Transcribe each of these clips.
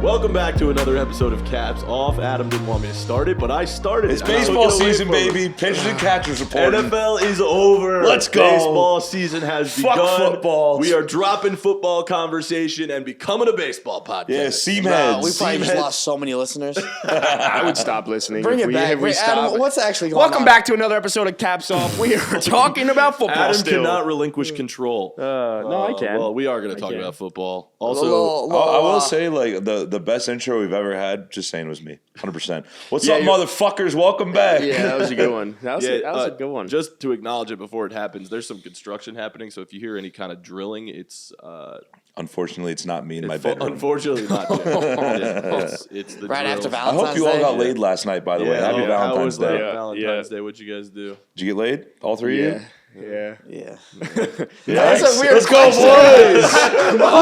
Welcome back to another episode of Caps Off. Adam didn't want me to start it, but I started it. It's baseball season, baby. Pitchers and catchers reporting. NFL is over. Let's go. Baseball season has begun. Fuck football. We are dropping football conversation and becoming a baseball podcast. Yeah, seam heads. We probably just lost so many listeners. I would stop listening. Bring if it we, back. If we Wait, stop. Adam, what's actually going on? Welcome back to another episode of Caps Off. We are talking about football Adam still. cannot relinquish control. No, I can. Well, we are going to talk about football. Also, I will say, like, the best intro we've ever had, just saying, was me. 100%. What's up, motherfuckers? Welcome back. Yeah, that was a good one. That was a good one. Just to acknowledge it before it happens, there's some construction happening, so if you hear any kind of drilling, it's... Unfortunately, it's not me in my bedroom. Unfortunately, not Jim. It's the right drill. after I Valentine's Day. hope you all got laid last night, by the way. Happy Valentine's Day. Valentine's Day. What'd you guys do? Did you get laid? All three of you? Yeah. That's a weird Let's go, question. boys.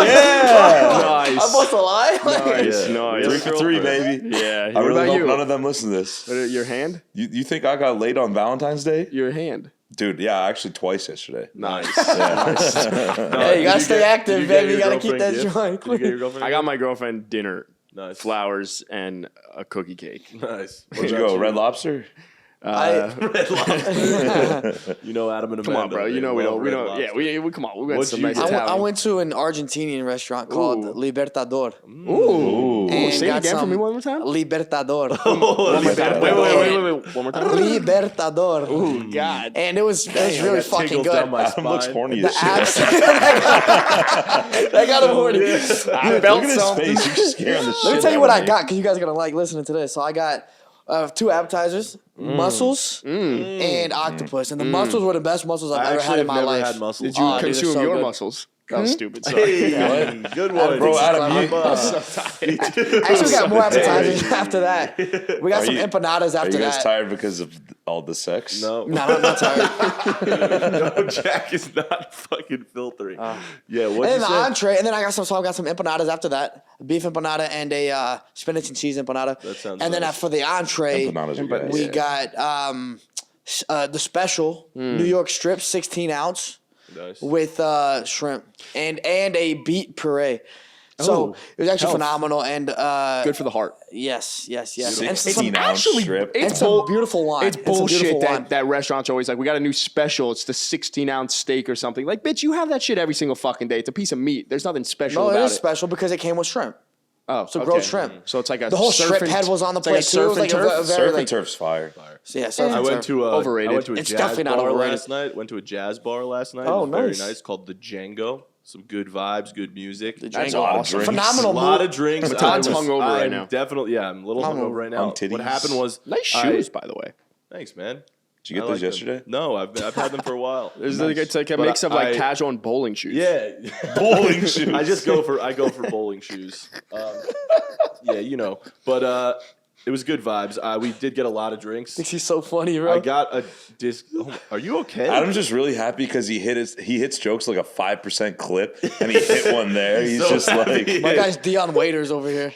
Yeah. Nice. I'm supposed to lie? Nice. Yeah. Nice. 3 for 3, baby. Yeah. I really about hope you? none of them listen to this. Your hand? You think I got laid on Valentine's Day? Your hand. Dude, yeah, actually twice yesterday. Nice. Hey, you gotta stay active, baby. You gotta keep that joint. Did you get your girlfriend? I got my girlfriend dinner, Nice. flowers, and a cookie cake. Nice. Where'd you go? Red Lobster? Red Lobster. You know Adam and Amanda. Come on, bro. You know we don't. Yeah, we come on. We got What'd some you nice get? Italian. I went to an Argentinian restaurant called Libertador. Ooh. And Say it got again for some me one more time. Libertador. One more time. Wait. One more time. Libertador. Ooh, God. And it was really fucking Tingles good. down my Adam looks spine. horny The as shit. abs. That got him horny. I Look felt at his something. face. You're scaring the shit Let me tell you out what of I me. got, because you guys are going to like listening to this. So I got 2 appetizers, mussels, and octopus. And the mussels were the best mussels I've I ever actually had in have my never life. had mussels. Did you Oh, dude, consume it's so your good. muscles? That was stupid. Sorry. Hey, good one. Bro, Adam, I'm you- so tired. Actually, we got more appetizers after that. We got Are some you- empanadas Are after you guys that. tired because of all the sex? No. No, I'm not tired. No, Jack is not fucking filtering. Yeah, And what'd then you the say? entree, and then I got some empanadas after that. A beef empanada and a spinach and cheese empanada. That sounds and then nice. for the entree, Empanadas are good. we got the special New York strip, 16 ounce. Nice. With shrimp and a beet puree. So it was actually phenomenal and Good for the heart. yes. And 16 ounce actually- strip. and some beautiful wine. It's And some bullshit beautiful wine. that restaurant's always like, we got a new special. It's the 16-ounce steak or something. Like, bitch, you have that shit every single fucking day. It's a piece of meat. There's nothing special No, about it it. is special because it came with shrimp. Oh, So grilled shrimp. So it's like a The whole surf shrimp and- head was on the it's like a plate too. It was surf like and a turf? very Surf and like turf's fire. so yeah. Surf I and went turf. to Overrated. I went to a It's jazz definitely not bar overrated. last night. Went to a jazz bar last night. Oh, It was very nice. nice. Called the Django. Some good vibes, good music. That's Django. awesome. Drinks. Phenomenal A lot mood. of drinks. Matan's I was- hungover right I'm now. Definitely, yeah. I'm a little hungover right now. On titties. What happened was Nice shoes, by the way. Thanks, man. Did you get I those like them. yesterday? No, I've had them for a while. It's like a But mix of like I- casual and bowling shoes. Yeah, Bowling shoes. I go for bowling shoes. Yeah, you know. But it was good vibes. We did get a lot of drinks. He's so funny, bro. I got a disc. Oh, are you okay? Adam's just really happy because he hits jokes like a 5% clip, and he hit one there. He's So just happy. like, My guy's Dion Waiters over here.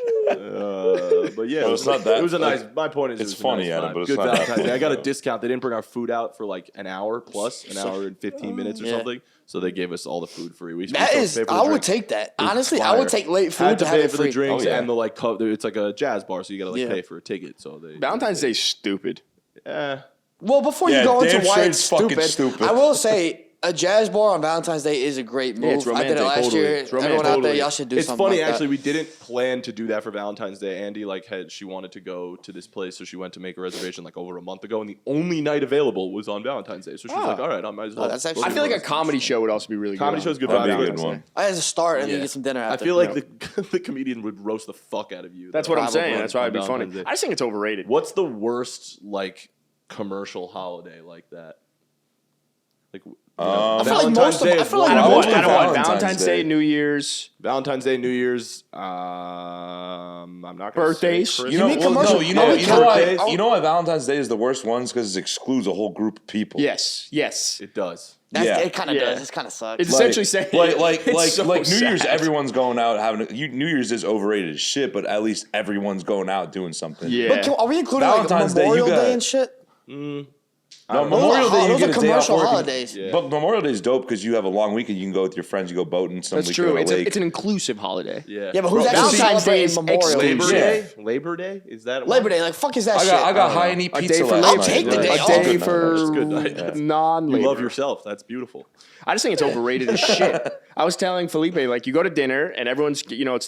But yeah, No, it it's was not that. It was a nice. Like, My point is, it's it was a funny, nice Adam, vibe. but it's good not that Valentine's Day. I got a funny. discount. They didn't bring our food out for like an hour plus, an hour and 15 minutes or Yeah. something. So they gave us all the food free. We That still is, pay for the I would drinks. take that. was Honestly, I fire. would take late food Had to to have pay it for the free. drinks Oh, yeah. and the like. It's like a jazz bar, so you got to Yeah. pay for a ticket. So they Valentine's Day's stupid. Eh. Well, before Yeah, you go damn into why sure it's it's fucking stupid, stupid. I will say a jazz bar on Valentine's Day is a great move. it's I did it romantic, last totally. year. It's romantic, Everyone out there, Totally. y'all should do It's something funny, like that. actually. We didn't plan to do that for Valentine's Day. Andy she wanted to go to this place, so she went to make a reservation like over a month ago, and the only night available was on Valentine's Day. So she's like, "All right, I might as well." that's actually- I feel like a comedy show would also be really good. comedy on show's good. That'd be vibes. a good one. I had to start and then Yeah. you get some dinner I after. feel like the comedian would roast the fuck out of you. That's though. what I'm saying. Probably. That's why it'd be On funny. Valentine's Day. I just think it's overrated. What's the worst like commercial holiday like that? Like I feel like Valentine's most of Day I is feel one like of I them. don't most want, I of don't want Valentine's Valentine's Day. Day, New Year's. Valentine's Day, New Year's. I'm not gonna Birthdays? Say You know, mean well, commercial- no, you know birthdays? why? You know why Valentine's Day is the worst ones because it excludes a whole group of people. Yes. It does. Yeah. It kind of Yeah. does. It kind of sucks. It's essentially saying it's so New Year's. sad. Everyone's going out having. New Year's is overrated as shit, but at least everyone's going out doing something. Yeah. But are we including Valentine's like Day, you Memorial got- Day and shit? No, don't know. Memorial Day you Those get are a day off commercial work. holidays. Yeah. But Memorial Day is dope because you have a long weekend. You can go with your friends. You go boating. Some That's weekend true. on a It's, lake. it's an inclusive holiday. Yeah. Yeah, but who's Bro, actually Valentine's Day celebrating is Memorial Labor Day? Day? Labor Day? Is that Labor Day, like fuck is that shit? I got high and eat A pizza day for last Labor night. I'll take the day A off. day Good night. for That's good night. non-labor. You love yourself. That's beautiful. I just think it's overrated as shit. I was telling Felipe, like, you go to dinner and everyone's, it's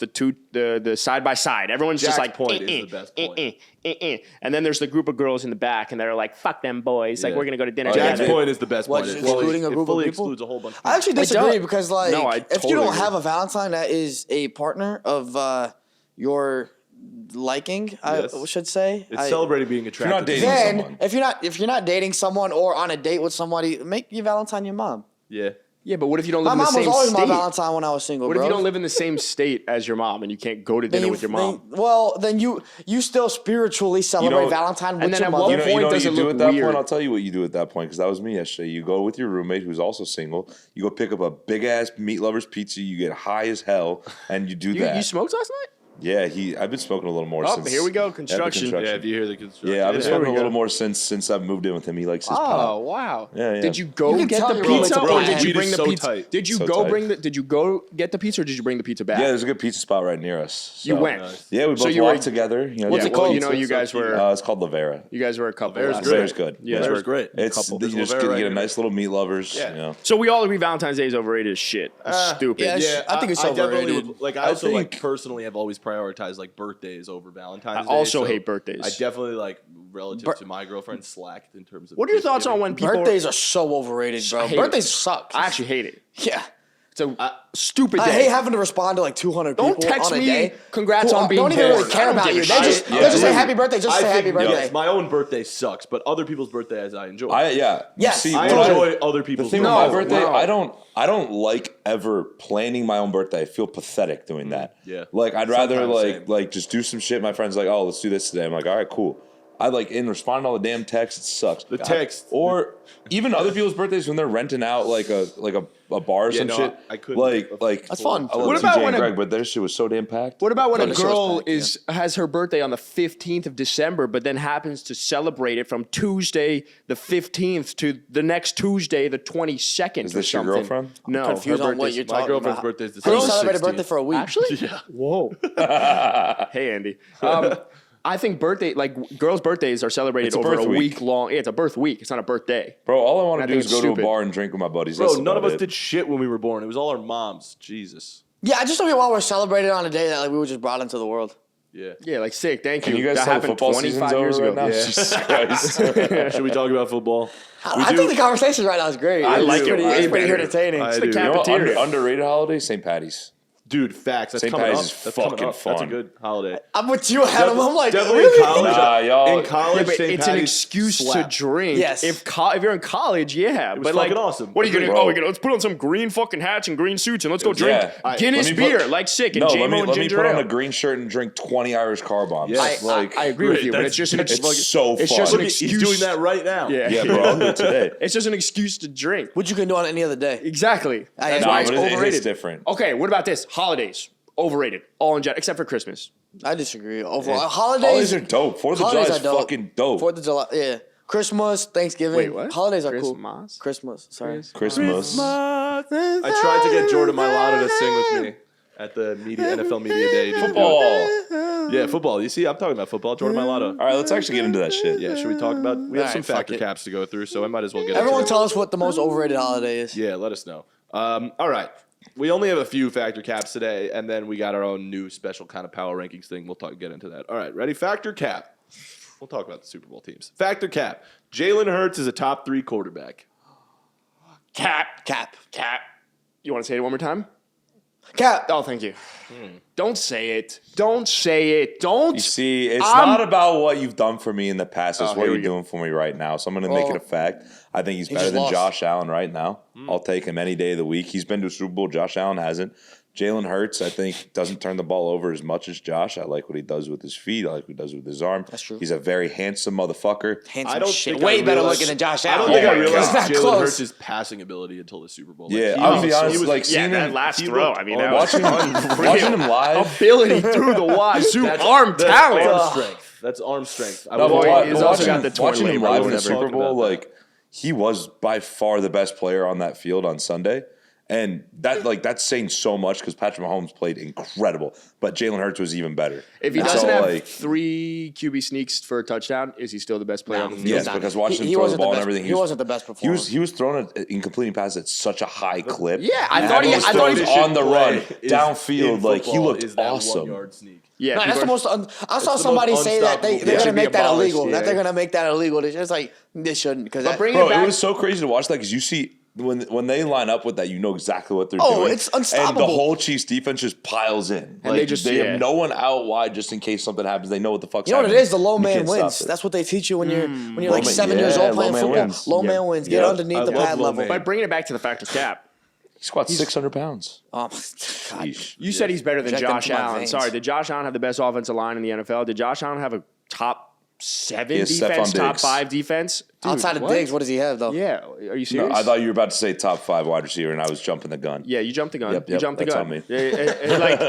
the side by side. Everyone's just Jack's like, point is the best point. and then there's the group of girls in the back and they're like, fuck them boys. Like, Yeah. we're gonna go to dinner Jack's together. point is the best What, point. just It fully- excluding a it group of fully people? excludes a whole bunch of I people. actually disagree don't. because, like, No, I if totally you don't agree. have a Valentine that is a partner of your liking, Yes. I should say, It's celebrating being attracted. not dating to then someone. if you're not dating someone or on a date with somebody, make your Valentine your mom. Yeah. Yeah, but what if you don't My live in the mom was same always state? my Valentine when I was single. What bro. if you don't live in the same state as your mom and you can't go to dinner with your mom? Then you still spiritually celebrate know- Valentine with and then your at mother. what You know point what does you it do look at that weird? point? I'll tell you what you do at that point because that was me yesterday. You go with your roommate who's also single. You go pick up a big ass meat lovers pizza. You get high as hell, and you do that. You smoked last night? Yeah, I've been smoking a little more Oh, since. here we go, Yeah, the construction. Yeah, if you hear the construction. Yeah, I've been Yeah. smoking we a little go. more since I've moved in with him. He likes his Oh pot. wow! Yeah, yeah. Did you go You can get tell the your roommate's pizza, a or brat. did you Weed bring is the so pizza? tight. Did you So go tight. bring the? Did you go get the pizza, or did you bring the pizza back? Yeah, there's a good pizza spot right near us. You So- went. Yeah, we both So you walked were- together. What's it well, called? you know, you guys were It's called Lavera. you guys were a couple. Lavera's last great. night. Lavera's good. Yeah, Lavera's great. It's Couple. you There's just Lavera get, right you get a here. nice little meat lovers. Yeah. You know. So we all agree Valentine's Day is overrated as shit. Stupid. Yeah, Yeah, I think it's definitely overrated. would, like I I also like think- personally have always prioritized like birthdays over Valentine's Day. I also so hate birthdays. I definitely like relative to my girlfriend slacked in terms of. What are your gift thoughts on giving. when people? Birthdays are so overrated, I bro. hate Birthdays it. suck. I actually hate it. yeah. It's a stupid I day. hate having to respond to like 200 people Don't text on a me, day. "Congrats who on being don't even really born." I care don't about give you. a They shit. just Yeah. they just say Yeah. happy birthday. Just I say happy think, birthday. yes, my own birthday sucks, but other people's birthdays I enjoy. Yes. See, I what enjoy other the people's thing birthdays. with my birthday, no. I don't like ever planning my own birthday. I feel pathetic doing that. yeah. Like I'd rather Sometimes same. like just do some shit. My friends like, oh, let's do this today. I'm like, all right, cool. I like in responding to all the damn texts. It sucks. The text. or even other people's birthdays when they're renting out like a bar or some no, shit. I couldn't. Like That's fun. I love What TJ about and when a- Greg, but their shit was so damn packed. What about when a Totally girl suspect, has her birthday on the 15th of December, but then happens to celebrate it from Tuesday the 15th to the next Tuesday the 22nd? Is or this your something? girlfriend? No, confused her on what birthday's- you're My talking girlfriend's about. birthday is Girls December celebrate a 16th. birthday for a week. Actually? Yeah. Whoa. Hey, Andy. I think girls' birthdays are celebrated It's a over birth a week. week long. Yeah, it's a birth week. It's not a birthday. Bro, all I want I to do think is it's go to a stupid. bar and drink with my buddies. Bro, That's none of about us it. did shit when we were born. It was all our moms. Jesus. Yeah, I just don't get why we're celebrating on a day that like we were just brought into the world. Yeah. Yeah, like sick. Thank Can you. you guys that tell happened football season's 25 over years right ago. now? Yeah. Jesus Christ. Should we talk about football? I think the conversation right now is great. I like It's it pretty, way it's pretty better. entertaining. I It's do. the You know You know, cafeteria. underrated holiday, St. Patty's. Dude, facts. That's St. coming Patty's up. is That's coming fucking up. That's a fun. good holiday. I'm with you, Adam. I'm like, Definitely really? in college. Nah, y'all- In college, Yeah, but St. it's an Patty's excuse slapped. to drink. Yes. If you're in college, yeah. was but like, fucking awesome. what are you gonna? Agreed. Oh, we're gonna let's put on some green fucking hats and green suits and let's go drink Yeah. Guinness Let me put- beer like sick and No, JMO let me and ginger put on ale. a green shirt and drink 20 Irish car bombs. Yes. I agree with Great, you, but that's- it's just an it's excuse. It's so It's fun. just an Look, he's excuse. doing that right now. Yeah, Yeah, bro, I'll do it today. It's just an excuse to drink. What you can do on any other day. Exactly. That's Nah, why it's but it is overrated. different. Okay, what about this? Holidays overrated. All in general, except for Christmas. I disagree. Overall, Holidays are dope. 4th of July holidays is are dope. fucking dope. 4th of July, yeah. Christmas, Thanksgiving. Wait, what? Holidays are Christmas? cool. Christmas, sorry. Christmas. I tried to get Jordan Mailata to sing with me at the NFL Media Day. He didn't do Football. it. Yeah, football. You see, I'm talking about football. Jordan Mailata. All right, let's actually get into that shit. Yeah, should we talk about? We have All some right, fuck factor it. caps to go through, so I might as well get. Everyone into tell us what the most overrated holiday is. Yeah, let us know. All right. We only have a few factor caps today, and then we got our own new special kind of power rankings thing. We'll get into that. All right, ready? Factor cap. We'll talk about the Super Bowl teams. Factor cap. Jalen Hurts is a top 3 quarterback. Cap. Cap. You want to say it one more time? Cap. Oh, thank you. Don't say it. Don't say it. Don't. You see, it's I'm- not about what you've done for me in the past. It's Oh, what here you're we go. doing for me right now. So I'm going to make it a fact. I think he's better just than lost. Josh Allen right now. I'll take him any day of the week. He's been to a Super Bowl. Josh Allen hasn't. Jalen Hurts, I think, doesn't turn the ball over as much as Josh. I like what he does with his feet. I like what he does with his arm. That's true. He's a very handsome motherfucker. Handsome I don't shit. think Way I better realized- looking than Josh I Allen. don't think I my realized It's not Jalen close. Hurts' passing ability until the Super Bowl. Like, Yeah, he I'll was- be honest. he was- Like seeing that him, last he throw. looked I mean, that was watching him live. ability through the wazoo, That's- arm that's talent. Arm strength. That's arm strength. I No, was but watching- he's also got the toilet watching him paper, live in the whatever. Super Bowl, Talking about like he was by far the best player on that field on Sunday. And that's saying so much because Patrick Mahomes played incredible, but Jalen Hurts was even better. If he And doesn't so, have 3 QB sneaks for a touchdown, is he still the best player on the field? yes, because watching him throw the ball and everything, He wasn't the best performer. He was throwing it in completing passes at such a high clip. Yeah, I And thought he was on the run downfield. Like he looked awesome. 1-yard sneak. Yeah, No, that's the most. I saw the somebody most say that they're unstoppable. going to Should be make that abolished, illegal. yeah. That they're going to make that illegal. It's like they shouldn't because But bring it Bro, back. it was so crazy to watch that because you see when they line up with that, you know exactly what they're doing. It's unstoppable. And the whole Chiefs defense just piles in. And they have no one out wide just in case something happens. They know what the fuck's You know what happening. it is? The low You man can't stop wins. it. That's what they teach you when you're Low like man- 7 years yeah, old playing low man football. wins. Low Yeah. man wins. Get Yeah. underneath I the love pad low level. man. But bringing it back to the factor cap. He squats 600 pounds. Oh, God. Sheesh. You said he's better than Inject them Josh to my Allen. veins. Sorry, did Josh Allen have the best offensive line in the NFL? Did Josh Allen have a top 7 He has defense, Stephon top Diggs. 5 defense? Dude, Outside of what? Diggs, what does he have though? Yeah, are you No, serious? I thought you were about to say top 5 wide receiver, and I was jumping the gun. Yeah, you jumped the gun. Yep, you jumped the that's gun. on me. Like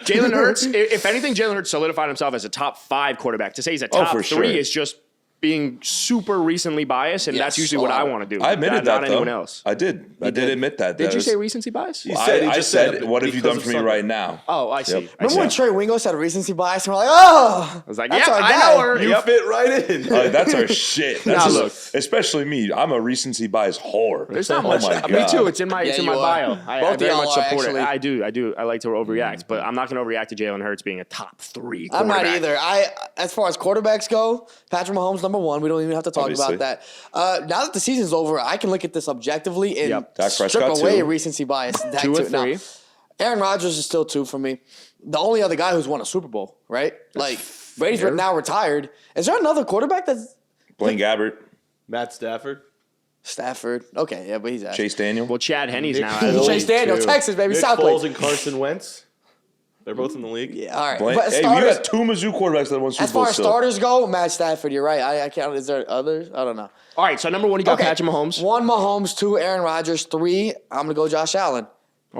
Jalen Hurts, if anything, Jalen Hurts solidified himself as a top 5 quarterback. To say he's a top for 3 sure. is just being super recently biased, and that's Yes. usually what I want to do. I admitted not that, anyone though. else. I did. I did admit that. Did That you was- say recency bias? He said- he I just said said, it what have you because done of for me Sunday. right now? Oh, I see. Yep. I Remember see. when Trey Wingo said recency bias and we're like, oh, I was like, that's yeah, our I guy. know her. You Yep. fit right in. That's our shit. That's Nah, just- look. especially me. I'm a recency bias whore. There's not Oh much. my Me God. too. It's in my Yeah, it's in my you bio. are. I Both very of y'all much are, support it. actually. I do. I like to overreact, but I'm not going to overreact to Jalen Hurts being a top 3 I'm not quarterback. either. As far as quarterbacks go, Patrick Mahomes number 1. We don't even have to talk Obviously. about that. Now that the season's over, I can look at this objectively and Yep. Dak strip Prescott, away too. recency bias. That 2 or too. Now, 3. Aaron Rodgers is still 2 for me. The only other guy who's won a Super Bowl, right? Like Brady's fair. now retired. Is there another quarterback that's Blaine Gabbert, Matt Stafford. Stafford? Okay, yeah, but he's out. Chase Daniel. Well, Chad Henne's Nick now. Foles. out. Chase Daniel, too. Texas, baby, Nick South Foles Lake. and Carson Wentz. They're both in the league. Yeah, all right. Blaine, But hey, we starters, got 2 Mizzou quarterbacks that won Super as far Bowl as still. starters go, Matt Stafford, you're right. I can't. Is there others? I don't know. All right, so number 1, you got Patrick Mahomes. 1 Mahomes, 2 Aaron Rodgers, 3 I'm gonna go Josh Allen.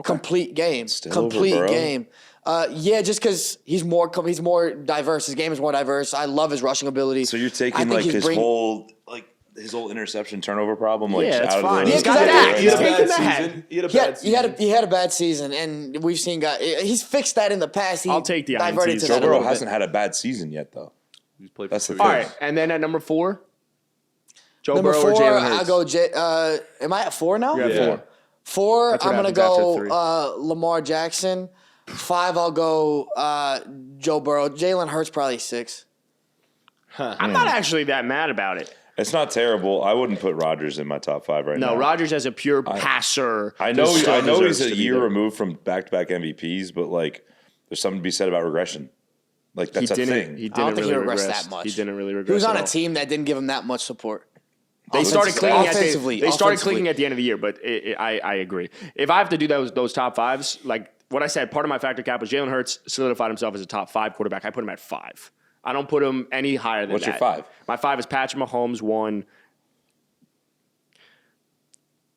Complete game. Still Complete over Burrow? game. Yeah, just because he's more diverse. His game is more diverse. I love his rushing ability. So you're I taking think like he's his whole interception turnover problem, like Yeah, that's out of fine. the He's got Yeah, that. He He's had a taking bad that. season. He had a bad season. He had a bad season, and we've seen guys. He's fixed that in the past. He I'll take the diverted INTs. to Joe that a Burrow little bit. hasn't had a bad season yet, though. He's played That's for the 2 thing. All years. right, and then at number 4, Joe Number Burrow or 4, Jalen I Hurts? go. Am I at 4 now? You're at Yeah. 4. 4, That's what I'm gonna happens after go 3. Lamar Jackson. 5, I'll go Joe Burrow. Jalen Hurts probably 6. I'm not actually that mad about it. It's not terrible. I wouldn't put Rodgers in my top 5 right now. No, Rodgers as a pure passer. I know still deserves he's a to be year there. removed from back-to-back MVPs, but like, there's something to be said about regression. Like that's a He thing. didn't I don't think really he regressed regress that much. He didn't really regress. He was on at a all. team that didn't give him that much support. They started clicking offensively. They started offensively. clicking at the end of the year, but I agree. If I have to do those top 5s, like what I said, part of my factor cap was Jalen Hurts solidified himself as a top 5 quarterback. I put him at 5. I don't put him any higher than What's that. your 5? My 5 is Patrick Mahomes 1.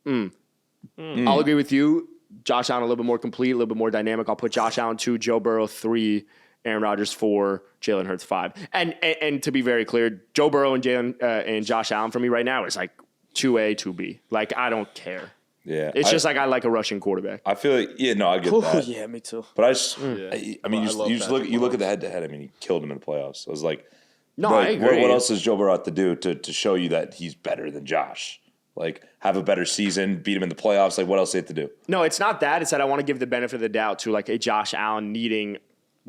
I'll agree with you. Josh Allen a little bit more complete, a little bit more dynamic. I'll put Josh Allen 2, Joe Burrow 3, Aaron Rodgers 4, Jalen Hurts 5. And to be very clear, Joe Burrow and Josh Allen for me right now is like 2A, 2B. Like I don't care. Yeah, It's just like I like a rushing quarterback. I feel like I get Ooh, that. yeah, me too. But I just, Yeah. I mean, Well, I love you Patrick look at the Mahomes. head-to-head. I mean, he killed him in the playoffs. I was like, No, like, I agree. What else does Joe Burrow have to do to show you that he's better than Josh? Like, have a better season, beat him in the playoffs. Like, what else do they have to do? No, it's not that. It's that I want to give the benefit of the doubt to like a Josh Allen needing a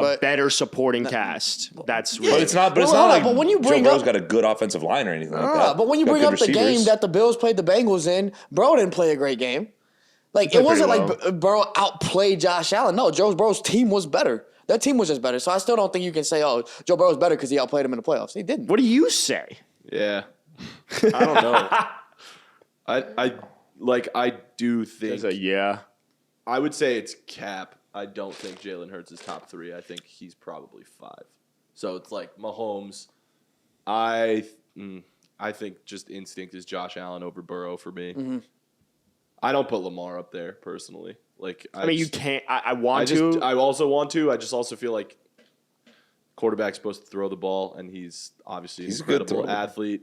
But- better supporting cast. That's But it's not. But it's Well, not hold like on, but when you bring Joe Burrow's up- got a good offensive line or anything like that. But when you Got bring good up the receivers. game that the Bills played the Bengals in, Burrow didn't play a great game. Like it played wasn't pretty like well. Burrow outplayed Josh Allen. No, Joe Burrow's team was better. That team was just better. So I still don't think you can say, "Oh, Joe Burrow's better because he outplayed him in the playoffs." He didn't. what do you say? Yeah. I don't know. I do think There's a yeah. I would say it's cap. I don't think Jalen Hurts is top 3. I think he's probably 5. So it's like Mahomes. I think just instinct is Josh Allen over Burrow for me. Mm-hmm. I don't put Lamar up there personally. Like I mean, you can't. I want to. I also want to. I just also feel like quarterback's supposed to throw the ball, and he's obviously an He's a good incredible thrower. athlete.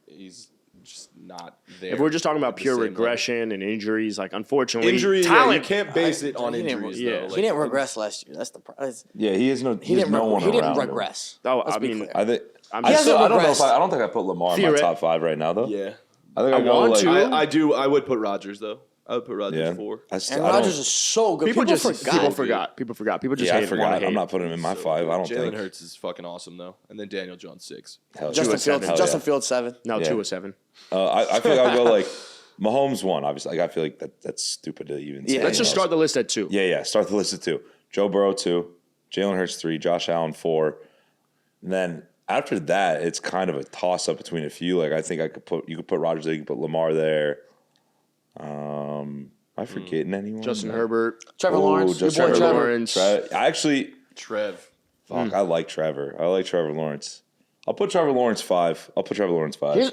He's just not there. If we're just talking about at the pure same regression and injuries, like unfortunately, level. talent. you can't base it on he didn't- injuries. yeah. though. He didn't regress last year. That's the problem. Yeah, he has no. He didn't. no one He didn't around him. regress. Oh, Let's I be mean, clear. I think. I'm He just, hasn't I don't know. regressed. I don't think I put Lamar in my top 5 right now, though. Yeah, I think I go want like. to. I do. I would put Rodgers though. I would put Rodgers Yeah. 4. And Rodgers is so good. people just forgot. People forgot. People just Yeah, I hate. forgot. Hate. I'm not putting him in my 5. I don't Jalen think. Hurts is fucking awesome though, and then Daniel Jones 6. Hell, Justin yeah. Fields. Hell Justin yeah. Fields 7. No, Yeah. 2 or 7. I feel like I'll go like Mahomes 1. Obviously, like I feel like that's stupid to even say. Yeah. Let's just start the list at 2. Yeah. Start the list at 2. Joe Burrow 2, Jalen Hurts 3, Josh Allen 4. And then after that, it's kind of a toss up between a few. Like I think you could put Rodgers there, you could put Lamar there. Am I forgetting anyone? Justin Herbert. Trevor Lawrence. Your Justin boy Herbert. Trevor. Lawrence. I actually, Trev. fuck, I like Trevor. I like Trevor Lawrence. I'll put Trevor Lawrence 5.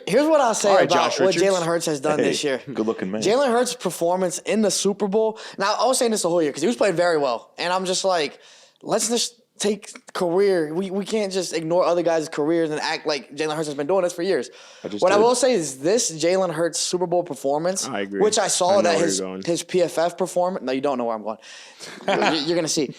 Here's what I'll say All right, about Josh what Richards. Jalen Hurts has done this year. Good looking man. Jalen Hurts' performance in the Super Bowl. Now, I was saying this the whole year because he was playing very well. And I'm just like, let's just take career. We can't just ignore other guys' careers and act like Jalen Hurts has been doing this for years. What I will say is this Jalen Hurts Super Bowl performance, I agree. which I saw I know that where his you're going. PFF performance. No, you don't know where I'm going. You're going to see.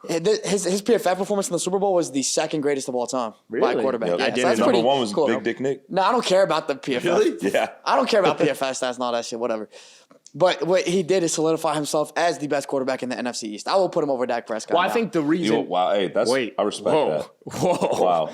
His PFF performance in the Super Bowl was the second greatest of all time by a Really? quarterback. Yep. Yeah, I so didn't that's know. pretty Number 1 was cool. Big Dick Nick. No, I don't care about the PFF. Really? Yeah. I don't care about PFF stats and all that shit, whatever. But what he did is solidify himself as the best quarterback in the NFC East. I will put him over Dak Prescott. Well, I now. think the reason. Wow. Hey, that's. Wait. I respect Whoa. that. Whoa. Wow.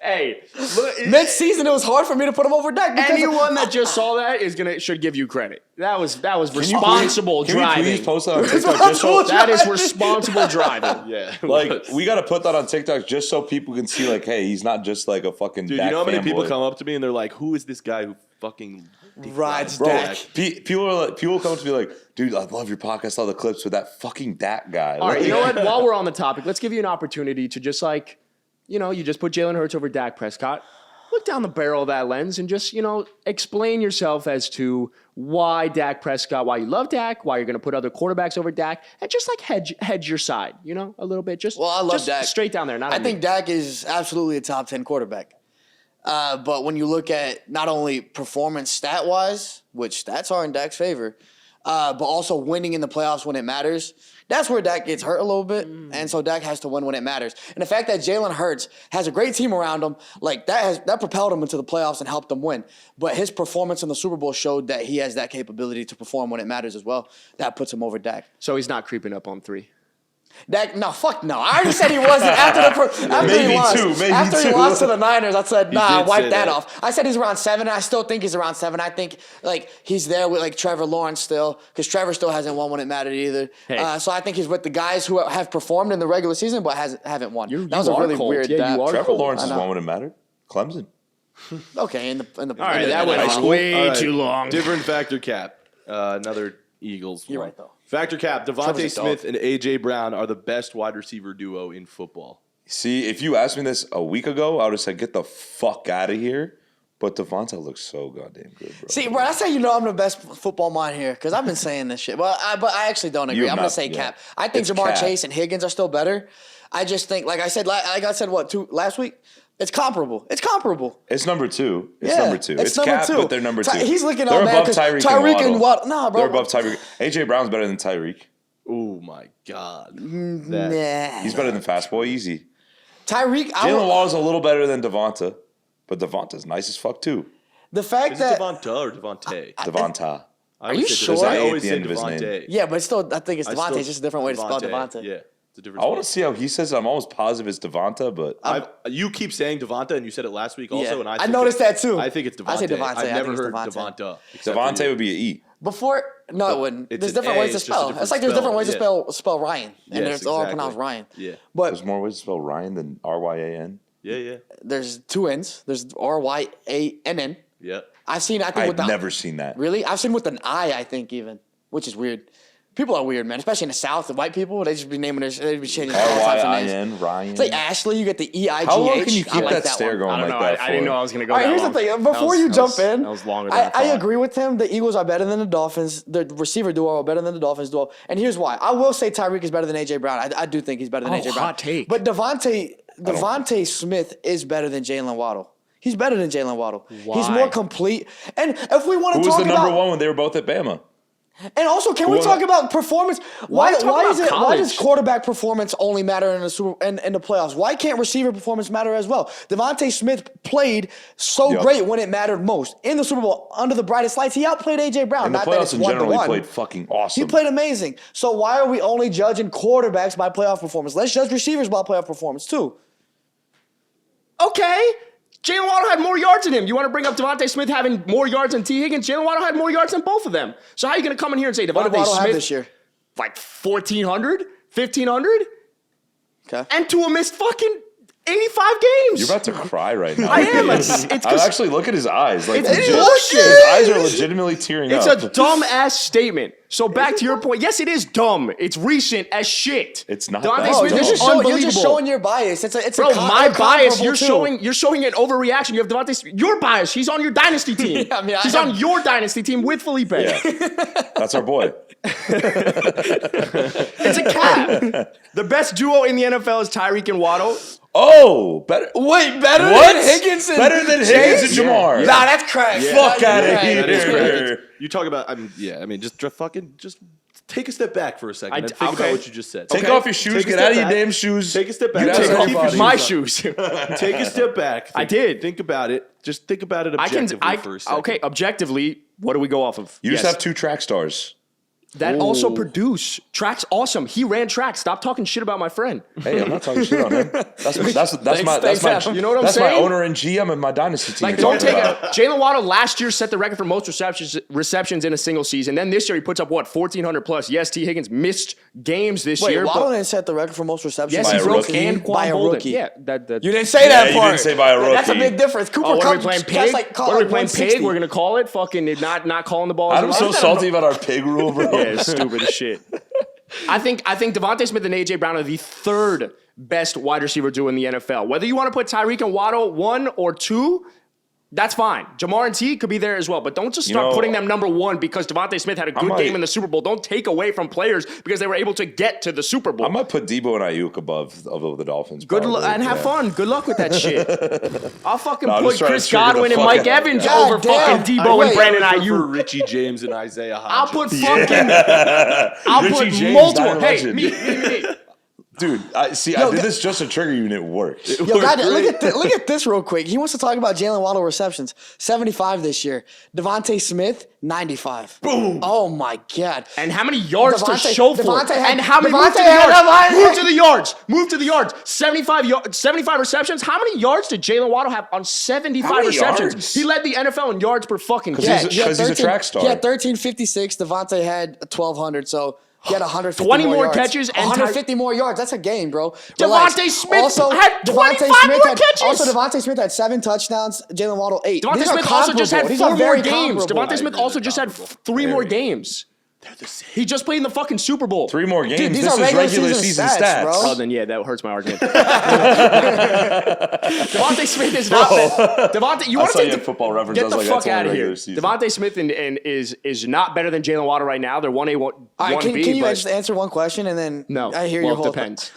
Hey, look, next season it was hard for me to put him over Dak because anyone that just saw that should give you credit. That was responsible Can we driving. please post that on TikTok just so That is responsible driving. Yeah. like we got to put that on TikTok just so people can see like, hey, he's not just like a fucking. Dude, Dak you know how many people fanboy. come up to me and they're like, "Who is this guy who fucking rides Bro, Dak. people are like, people come to me like, dude, I love your podcast, all the clips with that fucking Dak guy. All right, Like, you know what? While we're on the topic, let's give you an opportunity to just like, you just put Jalen Hurts over Dak Prescott. Look down the barrel of that lens and just, explain yourself as to why Dak Prescott, why you love Dak, why you're going to put other quarterbacks over Dak, and just like hedge your side, a little bit. Just, Well, I love just Dak. straight down there. Not I on me. think Dak is absolutely a top 10 quarterback. But when you look at not only performance stat-wise, which stats are in Dak's favor, but also winning in the playoffs when it matters, that's where Dak gets hurt a little bit. And so Dak has to win when it matters. And the fact that Jalen Hurts has a great team around him, like that propelled him into the playoffs and helped him win. But his performance in the Super Bowl showed that he has that capability to perform when it matters as well. That puts him over Dak. So he's not creeping up on 3. Dak, no, fuck no. I already said he wasn't after Maybe he lost. two, maybe after he two. lost to the Niners, I said, nah, did wipe say that that. off. I said he's around 7, and I still think he's around 7. I think like he's there with like Trevor Lawrence still, because Trevor still hasn't won when it mattered either. Hey. So I think he's with the guys who have performed in the regular season but haven't won. You that was a are really cold. weird. Yeah, dab. you are Trevor cold. Lawrence I is know. one when it mattered. Clemson. Okay, in the All right, that high went school. way All right. too long. Different factor cap. Another Eagles. You're one. right, though. Factor cap. Trevor's Devontae a dog. Smith and A.J. Brown are the best wide receiver duo in football. See, if you asked me this a week ago, I would have said, get the fuck out of here. But Devonta looks so goddamn good, bro. See, bro, that's how you know I'm the best football mind here, because I've been saying this shit. But I actually don't agree. You're I'm going not- to say yeah. cap. I think It's Jamar cap. Chase and Higgins are still better. I just think, like I said, last week, it's comparable. It's comparable. It's number 2. It's Yeah, number 2. it's It's number cap, 2. but they're number 2. He's looking They're all mad above 'cause Tyreek Tyreek and Waddle. Nah, bro. They're above Tyreek. AJ Brown's better than Tyreek. Oh my God. Nah. He's better than Fast Boy Easy. Tyreek, Jalen Waddle's a little better than Devonta, but Devonta's nice as fuck too. the fact Is it that Devonta or Devontae? Devonta. Are you sure? I There's an A always at the say end of his name. Devontae. yeah, but still, I think it's I Devontae. still- It's just a different way to spell Devontae. Yeah, it's a different. I want to see how he says it. I'm almost positive it's Devonta, but You keep saying Devonta, and you said it last week also, Yeah. and I I think noticed that too. I think it's Devontae. I say Devontae. I I've think never it's heard Devontae. Devonta. except for Devonta you. would be an E. Before, no, it wouldn't. It's There's an different A, ways to it's just a spell. different It's like there's different ways spell, to spell Ryan, and Yes, it's all exactly. pronounced Ryan. Yeah. But There's more ways to spell Ryan than RYAN. Yeah. there's 2 N's. There's RYANN. Yeah. I've seen. I think I've with the never seen that. really. I've seen with an I. I think even, which is weird. People are weird, man. Especially in the South, the white people, they just be naming they be changing all types of names. RYIN, Ryan. It's like Ashley. You get the EIGH. How long can you I keep like that stare one. going I don't like know. that I for? didn't know I was going to go All right, that here's long. the thing. Before you jump in, that was longer than I I thought. agree with him. The Eagles are better than the Dolphins. The receiver duo are better than the Dolphins duo. And here's why. I will say Tyreek is better than A.J. Brown. I do think he's better than A.J. Brown. hot take. But Devontae Smith is better than Jalen Waddle. He's better than Jalen Waddle. He's Why? more complete. And if we want Who to was talk the number about, one when they were both at Bama? and also, can we Who- talk about performance? Why talk about why college? does quarterback performance only matter in the playoffs? Why can't receiver performance matter as well? Devonta Smith played so Yep. great when it mattered most in the Super Bowl under the brightest lights. He outplayed AJ Brown. And the Not that it's playoffs in general, he 1-1. played fucking awesome. He played amazing. So why are we only judging quarterbacks by playoff performance? Let's judge receivers by playoff performance too. Okay. Jalen Waddle had more yards than him. You want to bring up Devonta Smith having more yards than T. Higgins? Jalen Waddle had more yards than both of them. So how are you going to come in here and say What did Devonta Waddle have Smith this year? like 1,400, 1,500, Okay. and Tua missed fucking 85 games? You're about to cry right now. I am. It's I 'cause actually look at his eyes. Like It's legit, bullshit. his eyes are legitimately tearing it's up. a dumb ass statement. So back to your point. Yes, it is dumb. It's recent as shit. It's not Devonta that Oh, dumb. Smith is you're unbelievable. just showing your bias. It's Bro, my bias. comparable You're showing an overreaction. You have Devonta Smith. Your bias. He's on your dynasty team. Yeah, I mean, He's on your dynasty team with Felipe. Yeah. That's our boy. It's a cap. The best duo in the NFL is Tyreek and Waddle. Oh, better. Wait, better What? than Higgins and Better than Higgins and Jamar. Nah, that's crack. Fuck Nah, outta you're right. here. That is Yeah. correct. You talk about, just take a step back for a second and think okay. about what you just said. Take Okay? off your shoes. Take a Get step out of your back. damn shoes. Take a step back. Get Take out of off your your body. My shoes. shoes. Take a step back. I did. Think about it. Just think about it objectively for a second. Okay, objectively, what do we go off of? You just Yes. have 2 track stars. That also produce. Track's awesome. He ran track. Stop talking shit about my friend. Hey, I'm not talking shit on him. That's my thanks, you know what I'm that's saying? my owner and GM of my dynasty team. Like, you're don't take talking it. about. Jalen Waddle last year set the record for most receptions in a single season. Then this year he puts up 1,400 plus. Yes, T. Higgins missed games this Wait, year. Waddle but didn't set the record for most receptions. yes, By he a broke rookie. and By Quan a Bolden. rookie. Yeah, that. You didn't say Yeah, that you part. didn't say by a rookie. That's a big difference. Cooper Oh, what are we Kupp playing that's pig? caught What are we like playing 160. pig? We're gonna call it fucking not calling the balls. Adam's so that salty about our pig rule, bro. Yeah, it's stupid as shit. I think Devonta Smith and AJ Brown are the third best wide receiver duo in the NFL. Whether you want to put Tyreek and Waddle 1 or 2, that's fine. Jamar and T could be there as well, but don't just start know, putting them number 1 because Devonta Smith had a good might- game in the Super Bowl. Don't take away from players because they were able to get to the Super Bowl. I might put Debo and Ayuk above the Dolphins. Good probably. and have Yeah. fun. Good luck with that shit. I'll fucking No, I'm put just trying to Chris trigger the Godwin and fuck Mike out of Evans that. over God damn. fucking Debo Wait, and Brandon For Ayuk. Richie James and Isaiah Hodgins. I'll put fucking. I'll Richie put James, multiple. not a Hey, legend. me. Dude, I did this just to trigger you and it worked. Yo, God, look at this real quick. He wants to talk about Jalen Waddle receptions. 75 this year. Devonta Smith, 95. Boom. Oh my God. And how many yards to Devontae- show for Devontae it? had- And how many Devontae move to the had yards? a- Move to the yards. Move to the yards. 75 receptions. How many yards did Jalen Waddle have on 75 How many receptions? yards? He led the NFL in yards per fucking he's catch. a- Because he's a track star. He had 1356. Devontae had 1,200. So he had 150 20 more yards. catches and 150 more yards. That's a game, bro. Devontae Smith had 25 more catches. Also, Devontae Smith had 7 touchdowns. Jalen Waddle 8. Devonta These are Smith also just had comparable. These 4 are more very games. comparable. Devonta Smith agree also they're just had comparable. 3 more games. He just played in the fucking Super Bowl. 3 more games. Dude, these this are is regular regular season season stats, stats. bro. Oh, then yeah, that hurts my argument. Devonta Smith is not. Devonta, you I want saw to you take at Football Reference. Get I was the like, fuck that's only out of here. regular season. Devonta Smith is not better than Jalen Waddle right now. They're 1A, 1B. All right, can you just answer one question and then No. I hear Well, your whole it depends.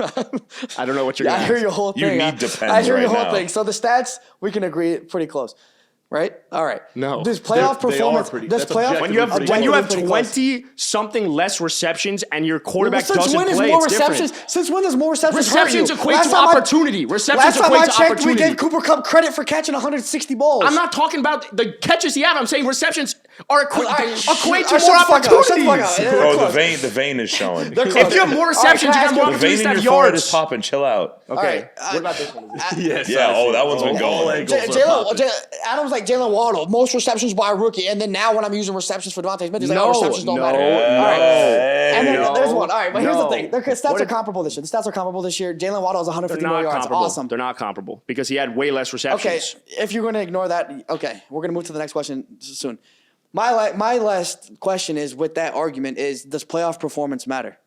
I don't know what you're Yeah, going I to hear your whole You thing. need depends I hear your right whole now. thing. So the stats, we can agree pretty close. Right? All right. No. Does playoff They are performance pretty- does that's playoff When you have Objectively pretty 20 something less receptions and your quarterback since doesn't when is play, more it's receptions? different. Since when does more receptions hurt you? Receptions equate Last to time opportunity. Receptions Last time equate I to checked, opportunity. we gave Cooper Kupp credit for catching 160 balls. I'm not talking about the catches he had. I'm saying receptions are equate to Shut more the fuck up. opportunities. Shut the fuck up. They're Bro, close. the vein is showing. They're close. If you have more receptions, All right, you got more can I ask The you- opportunities vein to in have your forehead is yards. popping. Chill out. Okay. All right, What about this one? Yes. Yeah, that one's been All going. angles are popping. Adam's like Jalen Waddle, most receptions by a rookie, and then now when I'm using receptions for Devontae Smith, he's like, No, receptions don't no, matter. no. All right. And then No, there's one. All right, but here's the no. thing. The stats What are if- comparable this year. The stats are comparable this year. Jalen Waddle has They're 150 more not yards. comparable. Awesome. They're not comparable because he had way less Okay, receptions. if you're going to ignore that, okay, we're going to move to the next question soon. My last question is with that argument is, does playoff performance matter?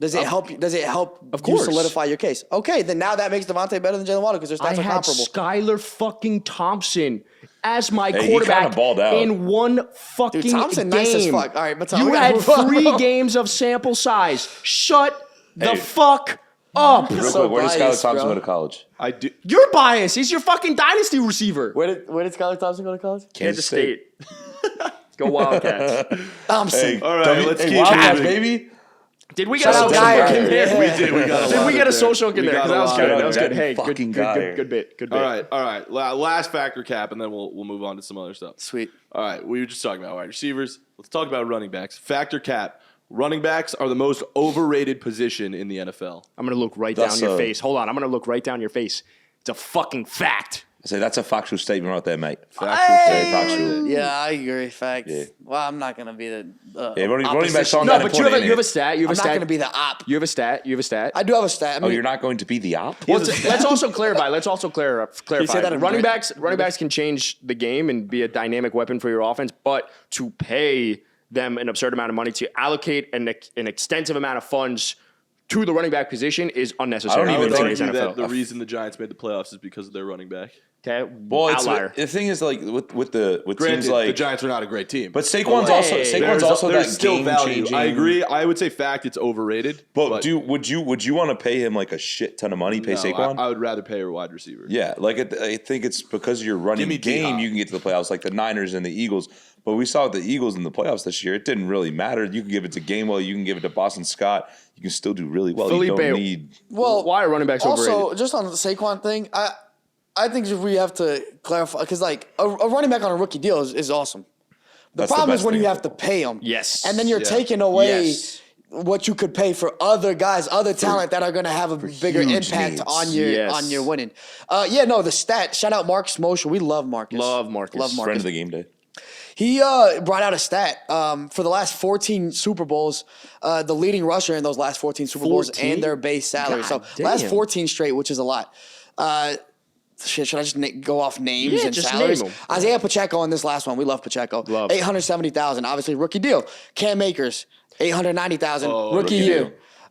Does it help you? Does it help Of you course. solidify your case? Okay, then now that makes Devontae better than Jalen Waddle because their I stats are had comparable. Skylar fucking Thompson as my Hey, he quarterback kinda balled out. in one fucking Dude, Thompson game. nice as fuck. All right, Matan, you we gotta had move on, 3 bro. games of sample size. Shut the Hey. fuck up. Real So quick, where did Skylar biased, Thompson bro. go to college? I do. You're biased. He's your fucking dynasty receiver. Where did Skylar Thompson go to college? Kansas State. Go Wildcats. Thompson. Hey, All right, let's keep Wildcats, moving. baby. Did we get a Shout out social Geyer. hook in there? Yeah. We did. We got a Did lot we in get a there. social hook in We there? got 'Cause a that was lot good. in That was there. good. Hey, Fucking good Geyer. bit. Good bit. All right. Last factor cap, and then we'll move on to some other stuff. Sweet. All right, we were just talking about wide receivers. Let's talk about running backs. Factor cap. Running backs are the most overrated position in the NFL. I'm going to look right That's down your a- face. Hold on. I'm going to look right down your face. It's a fucking fact. I say that's a factual statement right there, mate. Factual Very statement. factual. Yeah, I agree. Facts. Yeah. Well, I'm not gonna be the Yeah, running backs opposition. aren't No, that but you have important, a stat. You have I'm a not stat. gonna be the op. You have a stat. You have a stat. I do have a stat. I Oh, mean, you're not going to be the op? Well, let's also clarify. Let's also clarify. say that in running British? backs can change the game and be a dynamic weapon for your offense, but to pay them an absurd amount of money to allocate an extensive amount of funds to the running back position is unnecessary. I don't I even would think argue in that NFL. the reason the Giants made the playoffs is because of their running back. Okay, Well, it's outlier. the thing is like with Granted, teams like the Giants are not a great team. but Saquon's Hey, also that still game value. changing. I agree. I would say fact it's overrated. But would you want to pay him like a shit ton of money? Pay no, Saquon? I would rather pay a wide receiver. Yeah, like I think it's because of your running Give me game, D-Hop. you can get to the playoffs, like the Niners and the Eagles. But we saw the Eagles in the playoffs this year. It didn't really matter. You can give it to Gainwell, you can give it to Boston Scott. You can still do really well. Felipe, you don't need. well, why are running backs also overrated? just on the Saquon thing, I think we have to clarify because like a running back on a rookie deal is awesome. The That's the problem is best when thing you in have to pay them. Yes. And then you're Yeah. taking away Yes. what you could pay for other guys, other talent that are going to have a bigger huge impact needs. on your Yes. winning. The stat. Shout out Marcus Mosher. We love Marcus. Love Marcus. Love Friend Marcus. of the game day. He brought out a stat for the last 14 Super Bowls, the leading rusher in those last 14 Super Bowls 14? and their base salary. God So last damn. 14 straight, which is a lot. Should I just go off names Yeah, and just salaries? name 'em. Isaiah Pacheco in this last one. We love Pacheco. Love. 870,000, obviously rookie deal. Cam Akers, 890,000, Oh, rookie rookie year.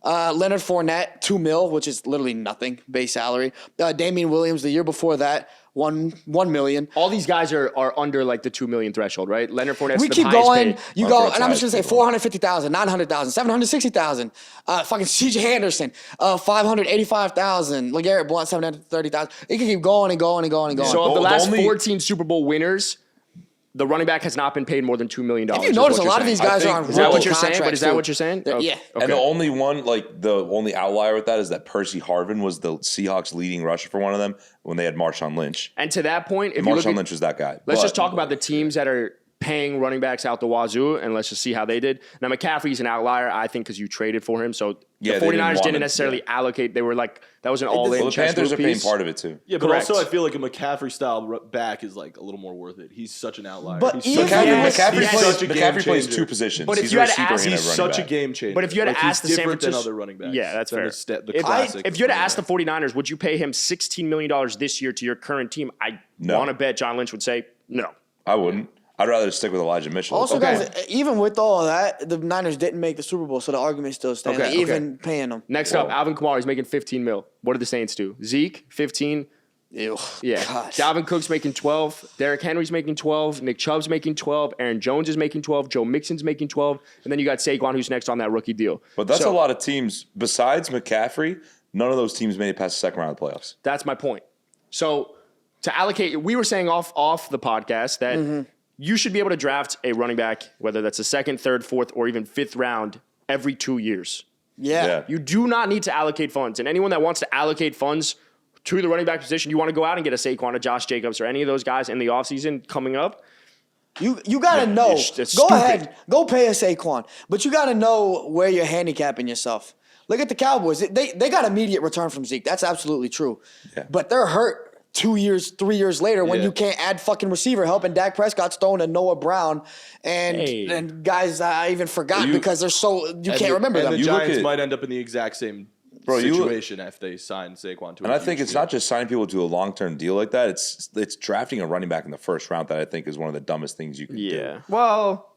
deal. Leonard Fournette, $2 million, which is literally nothing base salary. Damian Williams the year before that, $1 million. All these guys are under like the 2 million threshold, right? Leonard Fournette's We the keep highest going. paid. You Or go, for and I'm just gonna say ties, 450,000, 900,000, 760,000. Fucking C.J. Anderson, 585,000. LeGarrette Blount, 730,000. It can keep going and going and going and going. So of the The last only- 14 Super Bowl winners, the running back has not been paid more than $2 million. if you notice, a lot of these guys I are on think- Is that what rookie you're saying? But contracts, is that too. what you're saying? Yeah. Okay. And the only one, like the only outlier with that is that Percy Harvin was the Seahawks leading rusher for one of them when they had Marshawn Lynch. And to that point, if you look Marshawn at, Lynch was that guy. let's But- just talk about the teams that are paying running backs out the wazoo, and let's just see how they did. Now, McCaffrey's an outlier, I think, because you traded for him. So Yeah, the they 49ers didn't didn't want necessarily him, allocate. They were like, that was an all-in Well, the chess Panthers are move paying piece. part of it too. Yeah, but Correct. also I feel like a McCaffrey style back is like a little more worth it. He's such an outlier. But he's even- such, Yes, McCaffrey, yes. plays, Such a game McCaffrey plays changer. two positions. But if he's you a had to receiver ask- and a he's running such a back. game changer. But if you had to Like, ask he's the San different than Francisco- other running backs. Yeah, that's than fair. The classic. If you had to running ask the back. 49ers, would you pay him $16 million this year to your current team? I No. want to bet John Lynch would say no. I wouldn't. I'd rather stick with Elijah Mitchell. Also, Okay. guys, even with all of that, the Niners didn't make the Super Bowl, so the argument still stands. Okay, Even paying them. Next Whoa. up, Alvin Kamara, he's making 15 mil. What did the Saints do? Zeke, 15. Ew. Yeah. God. Dalvin Cook's making 12. Derrick Henry's making 12. Nick Chubb's making 12. Aaron Jones is making 12. Joe Mixon's making 12. And then you got Saquon, who's next on that rookie deal. But that's So, a lot of teams. Besides McCaffrey, none of those teams made it past the second round of the playoffs. That's my point. So to allocate, we were saying off the podcast that you should be able to draft a running back, whether that's a second, third, fourth, or even fifth round every 2 years. Yeah. Yeah. You do not need to allocate funds. And anyone that wants to allocate funds to the running back position, you want to go out and get a Saquon, a Josh Jacobs, or any of those guys in the offseason coming up. You gotta know. it's Go stupid. ahead, go pay a Saquon, but you gotta know where you're handicapping yourself. Look at the Cowboys; they got immediate return from Zeke. That's absolutely true. Yeah. But they're hurt 2 years, 3 years later when Yeah. you can't add fucking receiver help, and Dak Prescott's throwing to Noah Brown, and Hey. and guys I even forgot You- because they're so you And can't the- remember and them. the You look Giants at- might end up in the exact same you look- situation if they sign Saquon to. And I think it's not just signing people to a long term deal like that. It's drafting a running back in the first round that I think is one of the dumbest things you can do. Well,